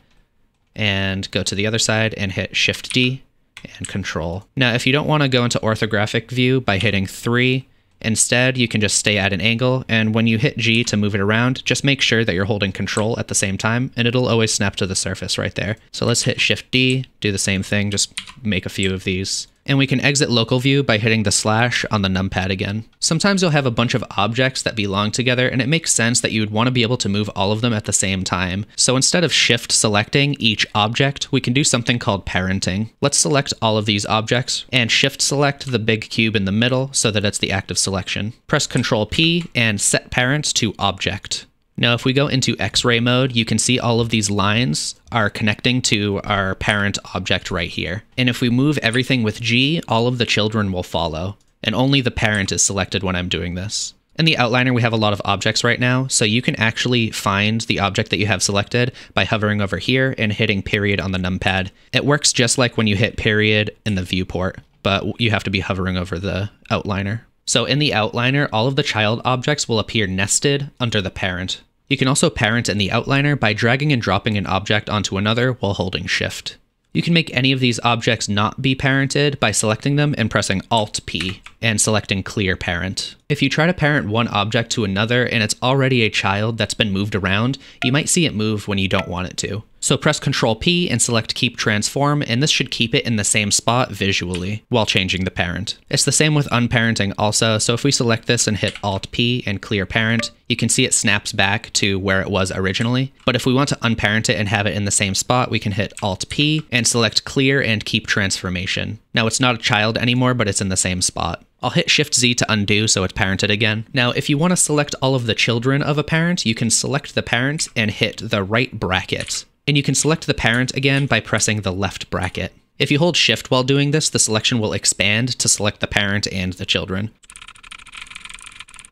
and go to the other side and hit Shift D and Control. Now, if you don't want to go into orthographic view by hitting 3, instead, you can just stay at an angle, and when you hit G to move it around, just make sure that you're holding Control at the same time, and it'll always snap to the surface right there. So let's hit Shift D, do the same thing, just make a few of these. And we can exit local view by hitting the slash on the numpad again. Sometimes you'll have a bunch of objects that belong together, and it makes sense that you would want to be able to move all of them at the same time. So instead of shift selecting each object, we can do something called parenting. Let's select all of these objects and shift select the big cube in the middle so that it's the active selection. Press Ctrl P and set parent to object. Now, if we go into X-ray mode, you can see all of these lines are connecting to our parent object right here. And if we move everything with G, all of the children will follow, and only the parent is selected when I'm doing this. In the outliner, we have a lot of objects right now, so you can actually find the object that you have selected by hovering over here and hitting period on the numpad. It works just like when you hit period in the viewport, but you have to be hovering over the outliner. So in the outliner, all of the child objects will appear nested under the parent. You can also parent in the outliner by dragging and dropping an object onto another while holding Shift. You can make any of these objects not be parented by selecting them and pressing Alt-P and selecting Clear Parent. If you try to parent one object to another and it's already a child that's been moved around, you might see it move when you don't want it to. So press Ctrl P and select Keep Transform, and this should keep it in the same spot visually while changing the parent. It's the same with unparenting also, so if we select this and hit Alt P and Clear Parent, you can see it snaps back to where it was originally. But if we want to unparent it and have it in the same spot, we can hit Alt P and select Clear and Keep Transformation. Now it's not a child anymore, but it's in the same spot. I'll hit Shift Z to undo so it's parented again. Now, if you want to select all of the children of a parent, you can select the parent and hit the right bracket. And you can select the parent again by pressing the left bracket. If you hold Shift while doing this, the selection will expand to select the parent and the children.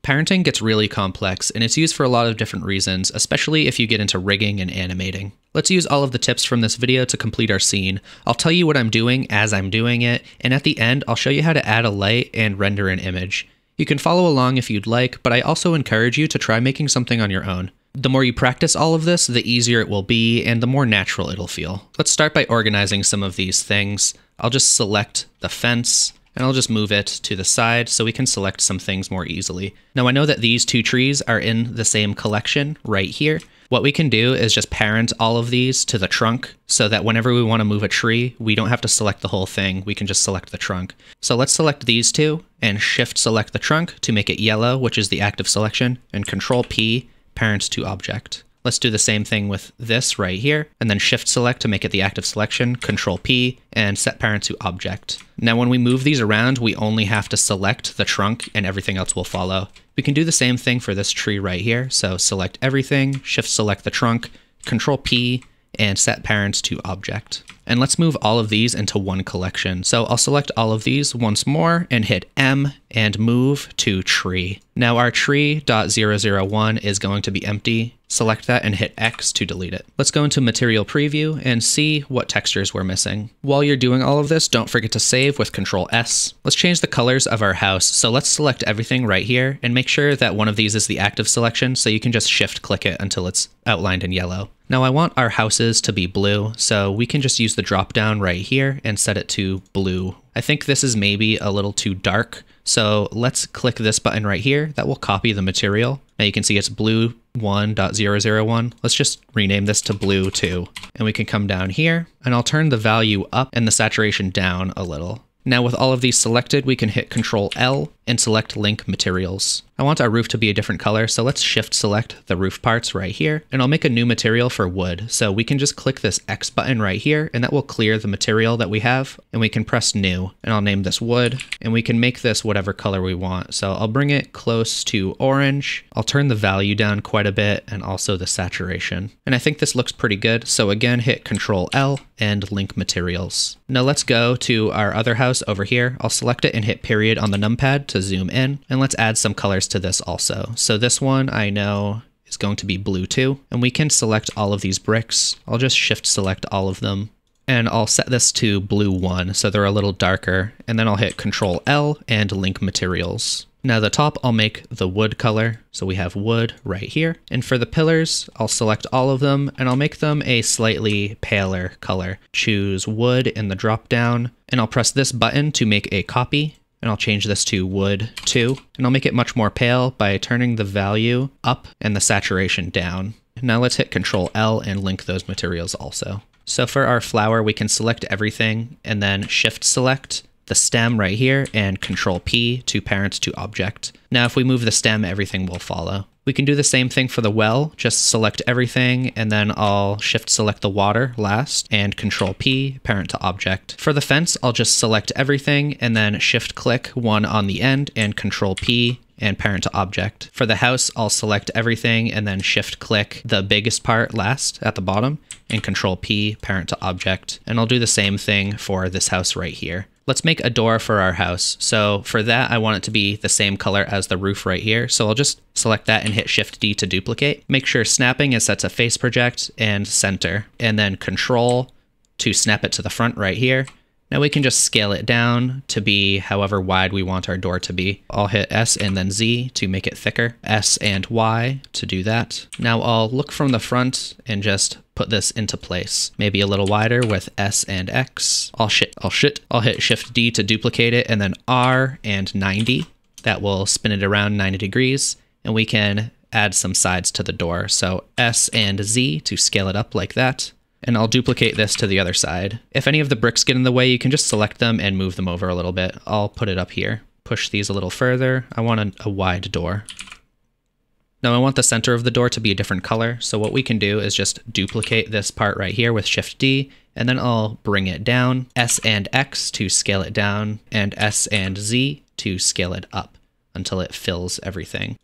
Parenting gets really complex, and it's used for a lot of different reasons, especially if you get into rigging and animating. Let's use all of the tips from this video to complete our scene. I'll tell you what I'm doing as I'm doing it, and at the end, I'll show you how to add a light and render an image. You can follow along if you'd like, but I also encourage you to try making something on your own. The more you practice all of this, the easier it will be, and the more natural it'll feel. Let's start by organizing some of these things. I'll just select the fence, and I'll just move it to the side so we can select some things more easily. Now I know that these two trees are in the same collection right here. What we can do is just parent all of these to the trunk so that whenever we want to move a tree, we don't have to select the whole thing, we can just select the trunk. So let's select these two and shift select the trunk to make it yellow, which is the active selection, and Control P, parent to object. Let's do the same thing with this right here, and then shift select to make it the active selection, Control P, and set parent to object. Now when we move these around, we only have to select the trunk and everything else will follow. We can do the same thing for this tree right here. So select everything, shift select the trunk, Control P, and set parent to object. And let's move all of these into one collection. So I'll select all of these once more and hit M and move to tree. Now our tree.001 is going to be empty. Select that and hit X to delete it. Let's go into material preview and see what textures we're missing. While you're doing all of this, don't forget to save with Control S. Let's change the colors of our house. So let's select everything right here and make sure that one of these is the active selection, so you can just shift click it until it's outlined in yellow. Now I want our houses to be blue, so we can just use the drop down right here and set it to blue. I think this is maybe a little too dark, so let's click this button right here. That will copy the material. Now you can see it's blue 1.001. Let's just rename this to blue 2. And we can come down here and I'll turn the value up and the saturation down a little. Now with all of these selected, we can hit Control L and select Link Materials. I want our roof to be a different color, so let's shift select the roof parts right here, and I'll make a new material for wood. So we can just click this X button right here, and that will clear the material that we have, and we can press New, and I'll name this wood, and we can make this whatever color we want. So I'll bring it close to orange. I'll turn the value down quite a bit, and also the saturation. And I think this looks pretty good, so again, hit Control L and Link Materials. Now let's go to our other house over here. I'll select it and hit period on the numpad to zoom in, and let's add some colors to this also. So this one I know is going to be blue 2, and we can select all of these bricks. I'll just shift select all of them, and I'll set this to blue 1 so they're a little darker, and then I'll hit Control L and Link Materials. Now the top I'll make the wood color, so we have wood right here, and for the pillars I'll select all of them and I'll make them a slightly paler color. Choose wood in the drop down, and I'll press this button to make a copy, and I'll change this to wood 2, and I'll make it much more pale by turning the value up and the saturation down. Now let's hit Control L and link those materials also. So for our flower, we can select everything and then shift select the stem right here and Control P to parent to object. Now if we move the stem, everything will follow. We can do the same thing for the well, just select everything and then I'll shift select the water last and Control P, parent to object. For the fence, I'll just select everything and then shift click one on the end and Control P and parent to object. For the house, I'll select everything and then shift click the biggest part last at the bottom and Control P, parent to object. And I'll do the same thing for this house right here. Let's make a door for our house. So for that, I want it to be the same color as the roof right here. So I'll just select that and hit Shift D to duplicate. Make sure snapping is set to face project and center, and then Control to snap it to the front right here. Now we can just scale it down to be however wide we want our door to be. I'll hit S and then Z to make it thicker, S and Y to do that. Now I'll look from the front and just put this into place. Maybe a little wider with S and X. I'll hit Shift D to duplicate it and then R and 90. That will spin it around 90 degrees, and we can add some sides to the door. So S and Z to scale it up like that. And I'll duplicate this to the other side. If any of the bricks get in the way, you can just select them and move them over a little bit. I'll put it up here. Push these a little further. I want a wide door. Now I want the center of the door to be a different color. So what we can do is just duplicate this part right here with Shift D, and then I'll bring it down, S and X to scale it down, and S and Z to scale it up until it fills everything.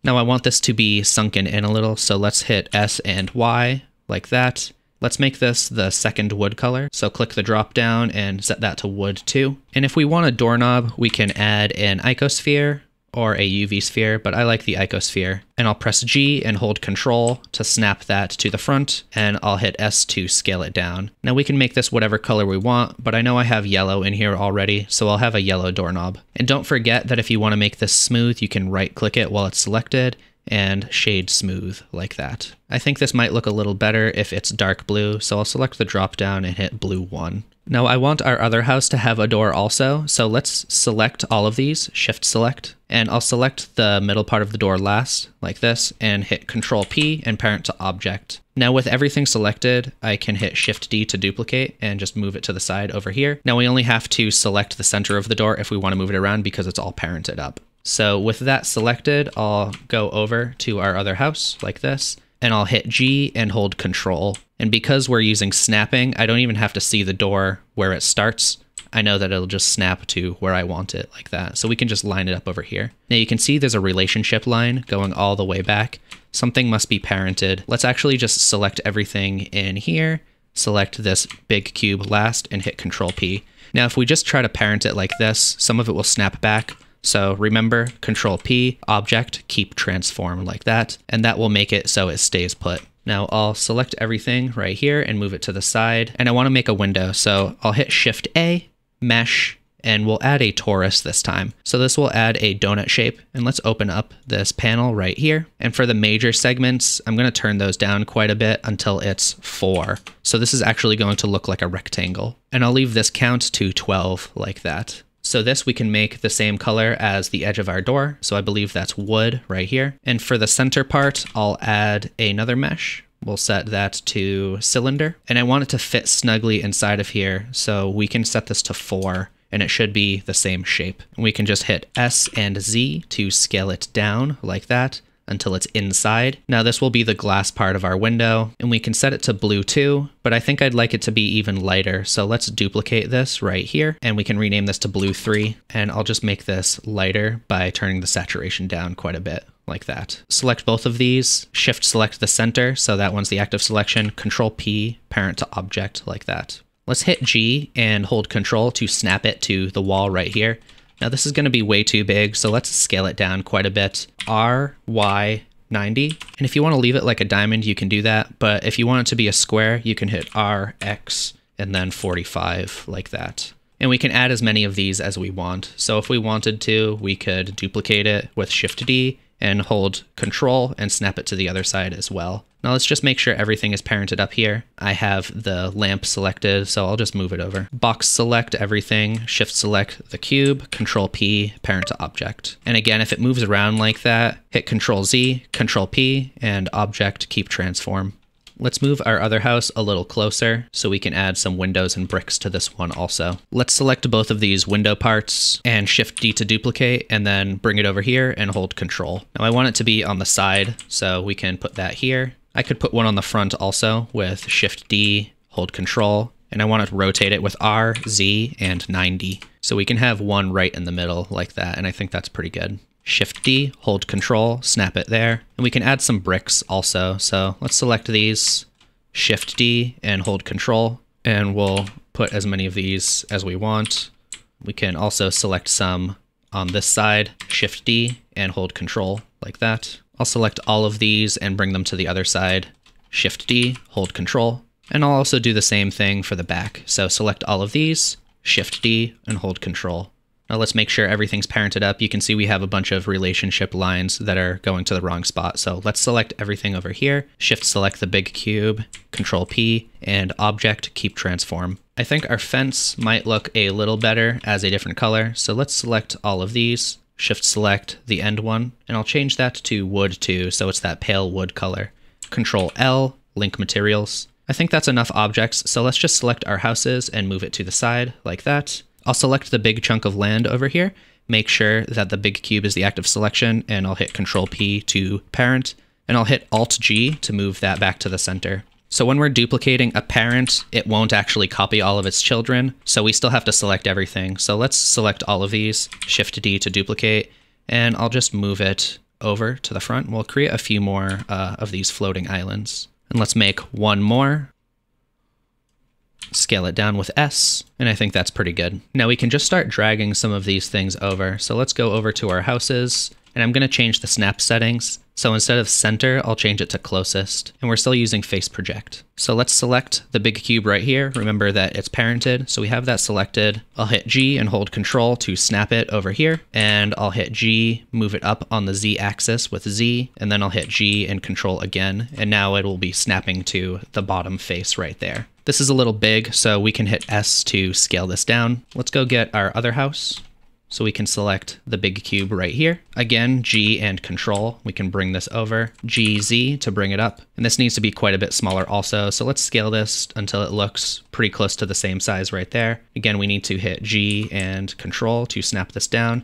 Now I want this to be sunken in a little, so let's hit S and Y like that. Let's make this the second wood color. So click the drop down and set that to wood 2. And if we want a doorknob, we can add an icosphere or a UV sphere, but I like the icosphere. And I'll press G and hold Control to snap that to the front, and I'll hit S to scale it down. Now we can make this whatever color we want, but I know I have yellow in here already, so I'll have a yellow doorknob. And don't forget that if you want to make this smooth, you can right-click it while it's selected and shade smooth like that. I think this might look a little better if it's dark blue, so I'll select the drop down and hit blue 1. Now I want our other house to have a door also, so let's select all of these, shift select, and I'll select the middle part of the door last, like this, and hit Control P and parent to object. Now with everything selected, I can hit Shift D to duplicate and just move it to the side over here. Now we only have to select the center of the door if we want to move it around because it's all parented up. So with that selected, I'll go over to our other house like this, and I'll hit G and hold Control. And because we're using snapping, I don't even have to see the door where it starts. I know that it'll just snap to where I want it like that. So we can just line it up over here. Now you can see there's a relationship line going all the way back. Something must be parented. Let's actually just select everything in here, select this big cube last, and hit Control P. Now if we just try to parent it like this, some of it will snap back. So remember, Control P, object, keep transform like that, and that will make it so it stays put. Now I'll select everything right here and move it to the side, and I want to make a window, so I'll hit Shift A, Mesh, and we'll add a torus this time. So this will add a donut shape, and let's open up this panel right here. And for the major segments, I'm going to turn those down quite a bit until it's 4. So this is actually going to look like a rectangle. And I'll leave this count to 12 like that. So this we can make the same color as the edge of our door. So I believe that's wood right here. And for the center part, I'll add another mesh. We'll set that to cylinder. And I want it to fit snugly inside of here. So we can set this to 4 and it should be the same shape. And we can just hit S and Z to scale it down like that until it's inside. Now this will be the glass part of our window, and we can set it to blue 2, but I think I'd like it to be even lighter. So let's duplicate this right here, and we can rename this to blue 3, and I'll just make this lighter by turning the saturation down quite a bit, like that. Select both of these, shift select the center, so that one's the active selection, Control P, parent to object, like that. Let's hit G and hold Control to snap it to the wall right here. Now this is going to be way too big, so let's scale it down quite a bit. R, Y, 90. And if you want to leave it like a diamond, you can do that. But if you want it to be a square, you can hit R, X, and then 45 like that. And we can add as many of these as we want. So if we wanted to, we could duplicate it with Shift D and hold Control and snap it to the other side as well. Now let's just make sure everything is parented up here. I have the lamp selected, so I'll just move it over. Box select everything, shift select the cube, Control P, parent to object. And again, if it moves around like that, hit Control Z, Control P, and object keep transform. Let's move our other house a little closer so we can add some windows and bricks to this one also. Let's select both of these window parts and Shift D to duplicate and then bring it over here and hold Control. Now I want it to be on the side, so we can put that here. I could put one on the front also with Shift D, hold Control, and I want to rotate it with R, Z, and 90. So we can have one right in the middle like that, and I think that's pretty good. Shift D, hold Control, snap it there. And we can add some bricks also. So let's select these, Shift D, and hold Control, and we'll put as many of these as we want. We can also select some on this side, Shift D, and hold Control like that. I'll select all of these and bring them to the other side, Shift D, hold Control. And I'll also do the same thing for the back. So select all of these, Shift D, and hold Control. Now let's make sure everything's parented up. You can see we have a bunch of relationship lines that are going to the wrong spot. So let's select everything over here, shift select the big cube, Control P, and object keep transform. I think our fence might look a little better as a different color. So let's select all of these, shift select the end one, and I'll change that to wood 2. So it's that pale wood color. Control L, link materials. I think that's enough objects. So let's just select our houses and move it to the side like that. I'll select the big chunk of land over here, make sure that the big cube is the active selection, and I'll hit Control P to parent, and I'll hit Alt G to move that back to the center. So when we're duplicating a parent, it won't actually copy all of its children, so we still have to select everything. So let's select all of these, Shift D to duplicate, and I'll just move it over to the front. We'll create a few more of these floating islands. And let's make one more. scale it down with S, and I think that's pretty good. Now we can just start dragging some of these things over. So let's go over to our houses, and I'm going to change the snap settings. So instead of center, I'll change it to closest, and we're still using face project. So let's select the big cube right here. Remember that it's parented, so we have that selected. I'll hit G and hold Control to snap it over here, and I'll hit G, move it up on the Z axis with Z, and then I'll hit G and Control again, and now it will be snapping to the bottom face right there. This is a little big, so we can hit S to scale this down. Let's go get our other house. So we can select the big cube right here. Again, G and Control, we can bring this over. G, Z to bring it up. And this needs to be quite a bit smaller also. So let's scale this until it looks pretty close to the same size right there. Again, we need to hit G and Control to snap this down.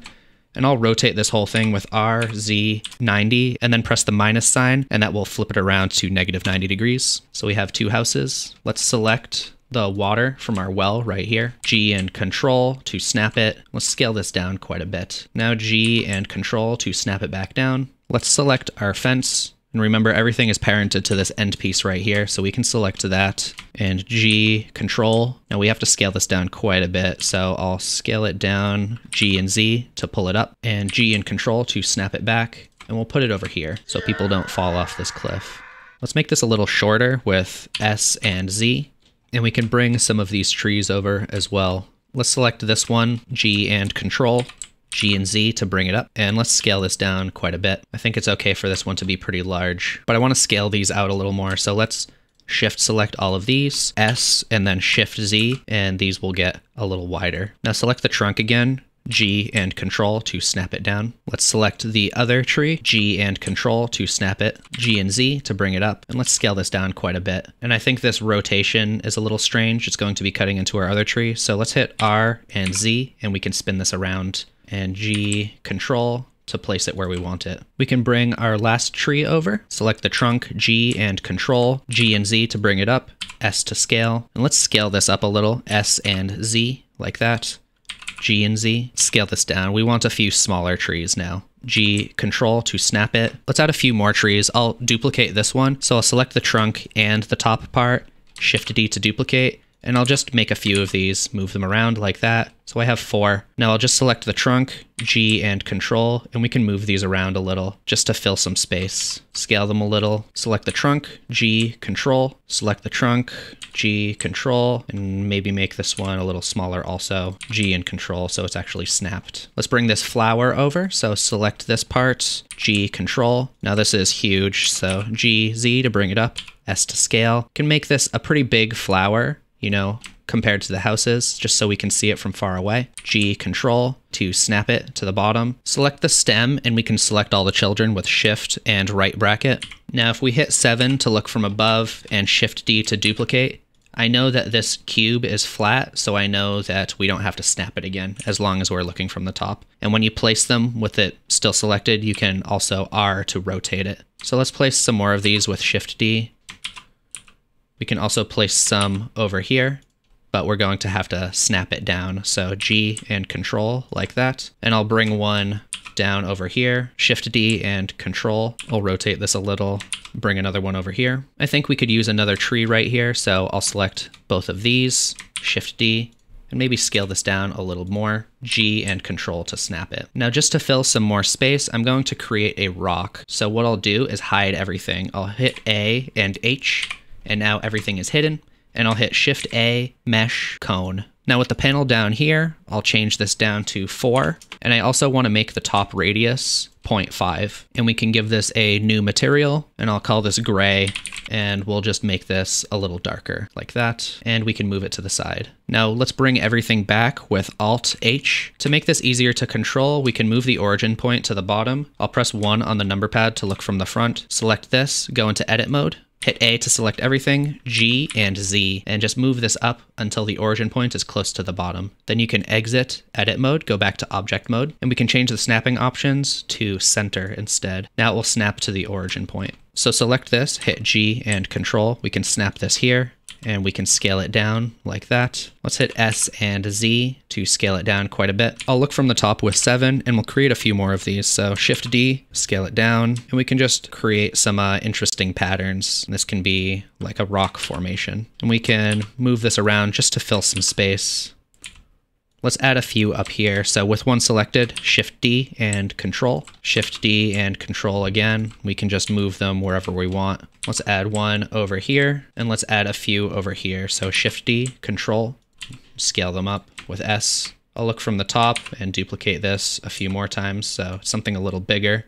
And I'll rotate this whole thing with R, Z, 90, and then press the minus sign, and that will flip it around to -90 degrees. So we have two houses. Let's select the water from our well right here. G and Control to snap it. Let's scale this down quite a bit. Now G and Control to snap it back down. Let's select our fence. And remember, everything is parented to this end piece right here, so we can select that. And G, Control. Now we have to scale this down quite a bit, so I'll scale it down, G and Z to pull it up, and G and Control to snap it back. And we'll put it over here so people don't fall off this cliff. Let's make this a little shorter with S and Z. And we can bring some of these trees over as well. Let's select this one, G and Control, G and Z to bring it up. And let's scale this down quite a bit. I think it's okay for this one to be pretty large, but I want to scale these out a little more. So let's Shift select all of these, S, and then Shift Z, and these will get a little wider. Now select the trunk again, G and Control to snap it down. Let's select the other tree, G and Control to snap it, G and Z to bring it up, and let's scale this down quite a bit. And I think this rotation is a little strange. It's going to be cutting into our other tree, so let's hit R and Z, and we can spin this around, and G, Control, to place it where we want it. We can bring our last tree over, select the trunk, G and Control, G and Z to bring it up, S to scale, and let's scale this up a little, S and Z, like that, G and Z, scale this down. We want a few smaller trees now. G, Control to snap it. Let's add a few more trees. I'll duplicate this one, so I'll select the trunk and the top part, Shift D to duplicate, and I'll just make a few of these, move them around like that. So I have 4. Now I'll just select the trunk, G and Control, and we can move these around a little just to fill some space. Scale them a little, select the trunk, G, Control, select the trunk, G, Control, and maybe make this one a little smaller also, G and Control, so it's actually snapped. Let's bring this flower over, so select this part, G, Control. Now this is huge, so G, Z to bring it up, S to scale. Can make this a pretty big flower, you know, compared to the houses, just so we can see it from far away. G, Control to snap it to the bottom. Select the stem, and we can select all the children with Shift and right bracket. Now if we hit 7 to look from above and Shift D to duplicate, I know that this cube is flat, so I know that we don't have to snap it again as long as we're looking from the top. And when you place them with it still selected, you can also R to rotate it. So let's place some more of these with Shift D. We can also place some over here, but we're going to have to snap it down. So G and Control like that. And I'll bring one down over here, Shift D and Control. I'll rotate this a little, bring another one over here. I think we could use another tree right here, so I'll select both of these, Shift D, and maybe scale this down a little more, G and Control to snap it. Now just to fill some more space, I'm going to create a rock. So what I'll do is hide everything. I'll hit A and H, and now everything is hidden, and I'll hit Shift A, Mesh, Cone. Now with the panel down here, I'll change this down to 4, and I also want to make the top radius 0.5, and we can give this a new material, and I'll call this gray, and we'll just make this a little darker, like that, and we can move it to the side. Now let's bring everything back with Alt-H. To make this easier to control, we can move the origin point to the bottom. I'll press 1 on the number pad to look from the front, select this, go into edit mode, hit A to select everything, G and Z, and just move this up until the origin point is close to the bottom. Then you can exit edit mode, go back to object mode, and we can change the snapping options to center instead. Now it will snap to the origin point. So select this, hit G and Control. We can snap this here, and we can scale it down like that. Let's hit S and Z to scale it down quite a bit. I'll look from the top with 7 and we'll create a few more of these. So Shift D, scale it down, and we can just create some interesting patterns. This can be like a rock formation, and we can move this around just to fill some space. Let's add a few up here. So with one selected, Shift D and Control. Shift D and Control again. We can just move them wherever we want. Let's add one over here, and let's add a few over here. So Shift D, Control, scale them up with S. I'll look from the top and duplicate this a few more times, so something a little bigger.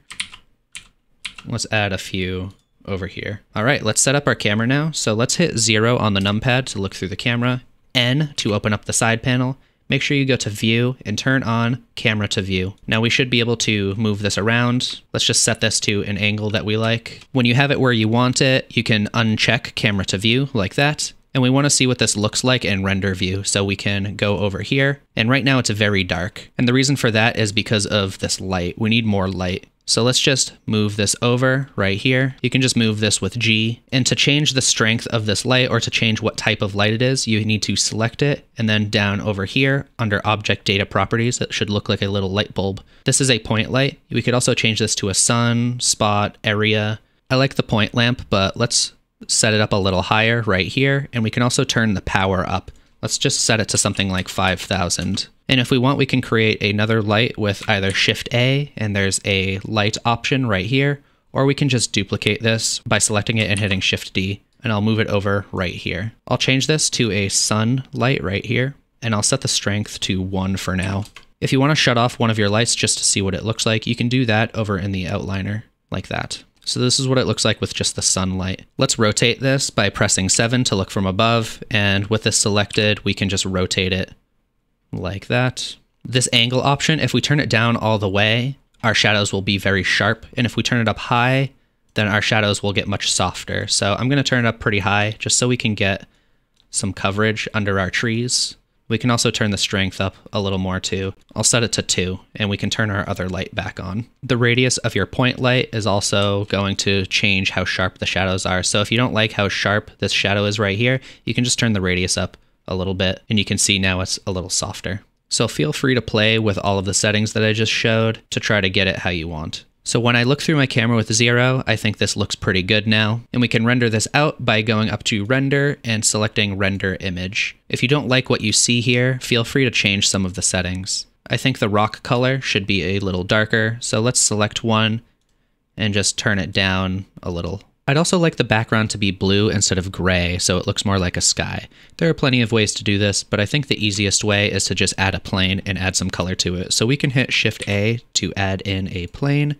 Let's add a few over here. All right, let's set up our camera now. So let's hit 0 on the numpad to look through the camera, N to open up the side panel. Make sure you go to View and turn on Camera to View. Now we should be able to move this around. Let's just set this to an angle that we like. When you have it where you want it, you can uncheck Camera to View like that. And we want to see what this looks like in render view. So we can go over here. And right now it's very dark. And the reason for that is because of this light. We need more light. So let's just move this over right here. You can just move this with G. And to change the strength of this light, or to change what type of light it is, you need to select it, and then down over here under Object Data Properties, it should look like a little light bulb. This is a point light. We could also change this to a sun, spot, area. I like the point lamp, but let's set it up a little higher right here. And we can also turn the power up. Let's just set it to something like 5,000. And if we want, we can create another light with either Shift A, and there's a light option right here, or we can just duplicate this by selecting it and hitting Shift D, and I'll move it over right here. I'll change this to a sun light right here, and I'll set the strength to 1 for now. If you want to shut off one of your lights just to see what it looks like, you can do that over in the outliner, like that. So this is what it looks like with just the sunlight. Let's rotate this by pressing 7 to look from above, and with this selected, we can just rotate it like that. This angle option, if we turn it down all the way, our shadows will be very sharp, and if we turn it up high, then our shadows will get much softer. So I'm going to turn it up pretty high just so we can get some coverage under our trees. We can also turn the strength up a little more too. I'll set it to 2, and we can turn our other light back on. The radius of your point light is also going to change how sharp the shadows are. So if you don't like how sharp this shadow is right here, you can just turn the radius up a little bit, and you can see now it's a little softer. So feel free to play with all of the settings that I just showed to try to get it how you want. So when I look through my camera with 0, I think this looks pretty good now. And we can render this out by going up to Render and selecting Render Image. If you don't like what you see here, feel free to change some of the settings. I think the rock color should be a little darker, so let's select one and just turn it down a little. I'd also like the background to be blue instead of gray, so it looks more like a sky. There are plenty of ways to do this, but I think the easiest way is to just add a plane and add some color to it. So we can hit Shift A to add in a plane.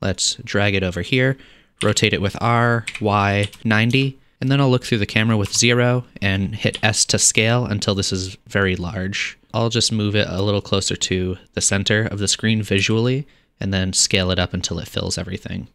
Let's drag it over here, rotate it with R, Y, 90, and then I'll look through the camera with 0 and hit S to scale until this is very large. I'll just move it a little closer to the center of the screen visually, and then scale it up until it fills everything.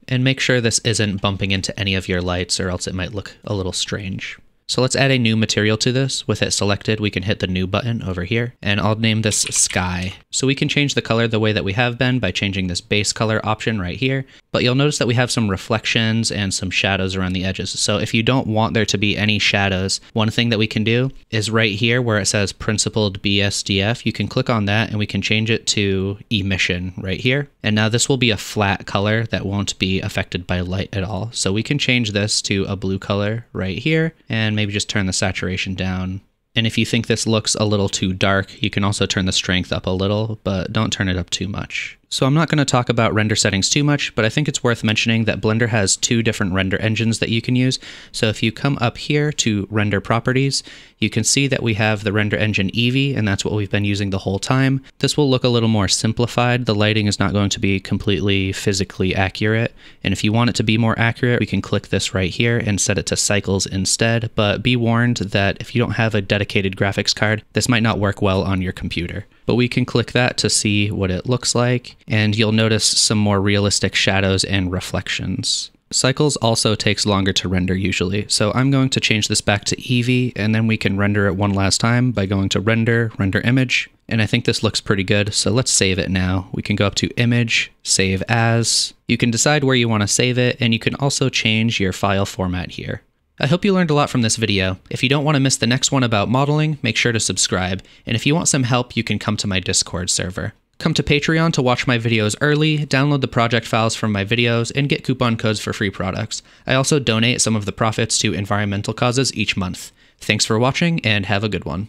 And make sure this isn't bumping into any of your lights, or else it might look a little strange. So let's add a new material to this. With it selected, we can hit the new button over here, and I'll name this Sky. So we can change the color the way that we have been by changing this base color option right here, but you'll notice that we have some reflections and some shadows around the edges. So if you don't want there to be any shadows, one thing that we can do is right here where it says Principled BSDF, you can click on that and we can change it to Emission right here. And now this will be a flat color that won't be affected by light at all. So we can change this to a blue color right here, and maybe just turn the saturation down. And if you think this looks a little too dark, you can also turn the strength up a little, but don't turn it up too much. So I'm not going to talk about render settings too much, but I think it's worth mentioning that Blender has 2 different render engines that you can use. So if you come up here to Render Properties, you can see that we have the render engine Eevee, and that's what we've been using the whole time. This will look a little more simplified. The lighting is not going to be completely physically accurate. And if you want it to be more accurate, we can click this right here and set it to cycles instead. But be warned that if you don't have a dedicated graphics card, this might not work well on your computer. But we can click that to see what it looks like, and you'll notice some more realistic shadows and reflections. Cycles also takes longer to render usually, so I'm going to change this back to Eevee, and then we can render it one last time by going to Render, Render Image, and I think this looks pretty good, so let's save it now. We can go up to Image, Save As. You can decide where you want to save it, and you can also change your file format here. I hope you learned a lot from this video. If you don't want to miss the next one about modeling, make sure to subscribe, and if you want some help, you can come to my Discord server. Come to Patreon to watch my videos early, download the project files from my videos, and get coupon codes for free products. I also donate some of the profits to environmental causes each month. Thanks for watching, and have a good one.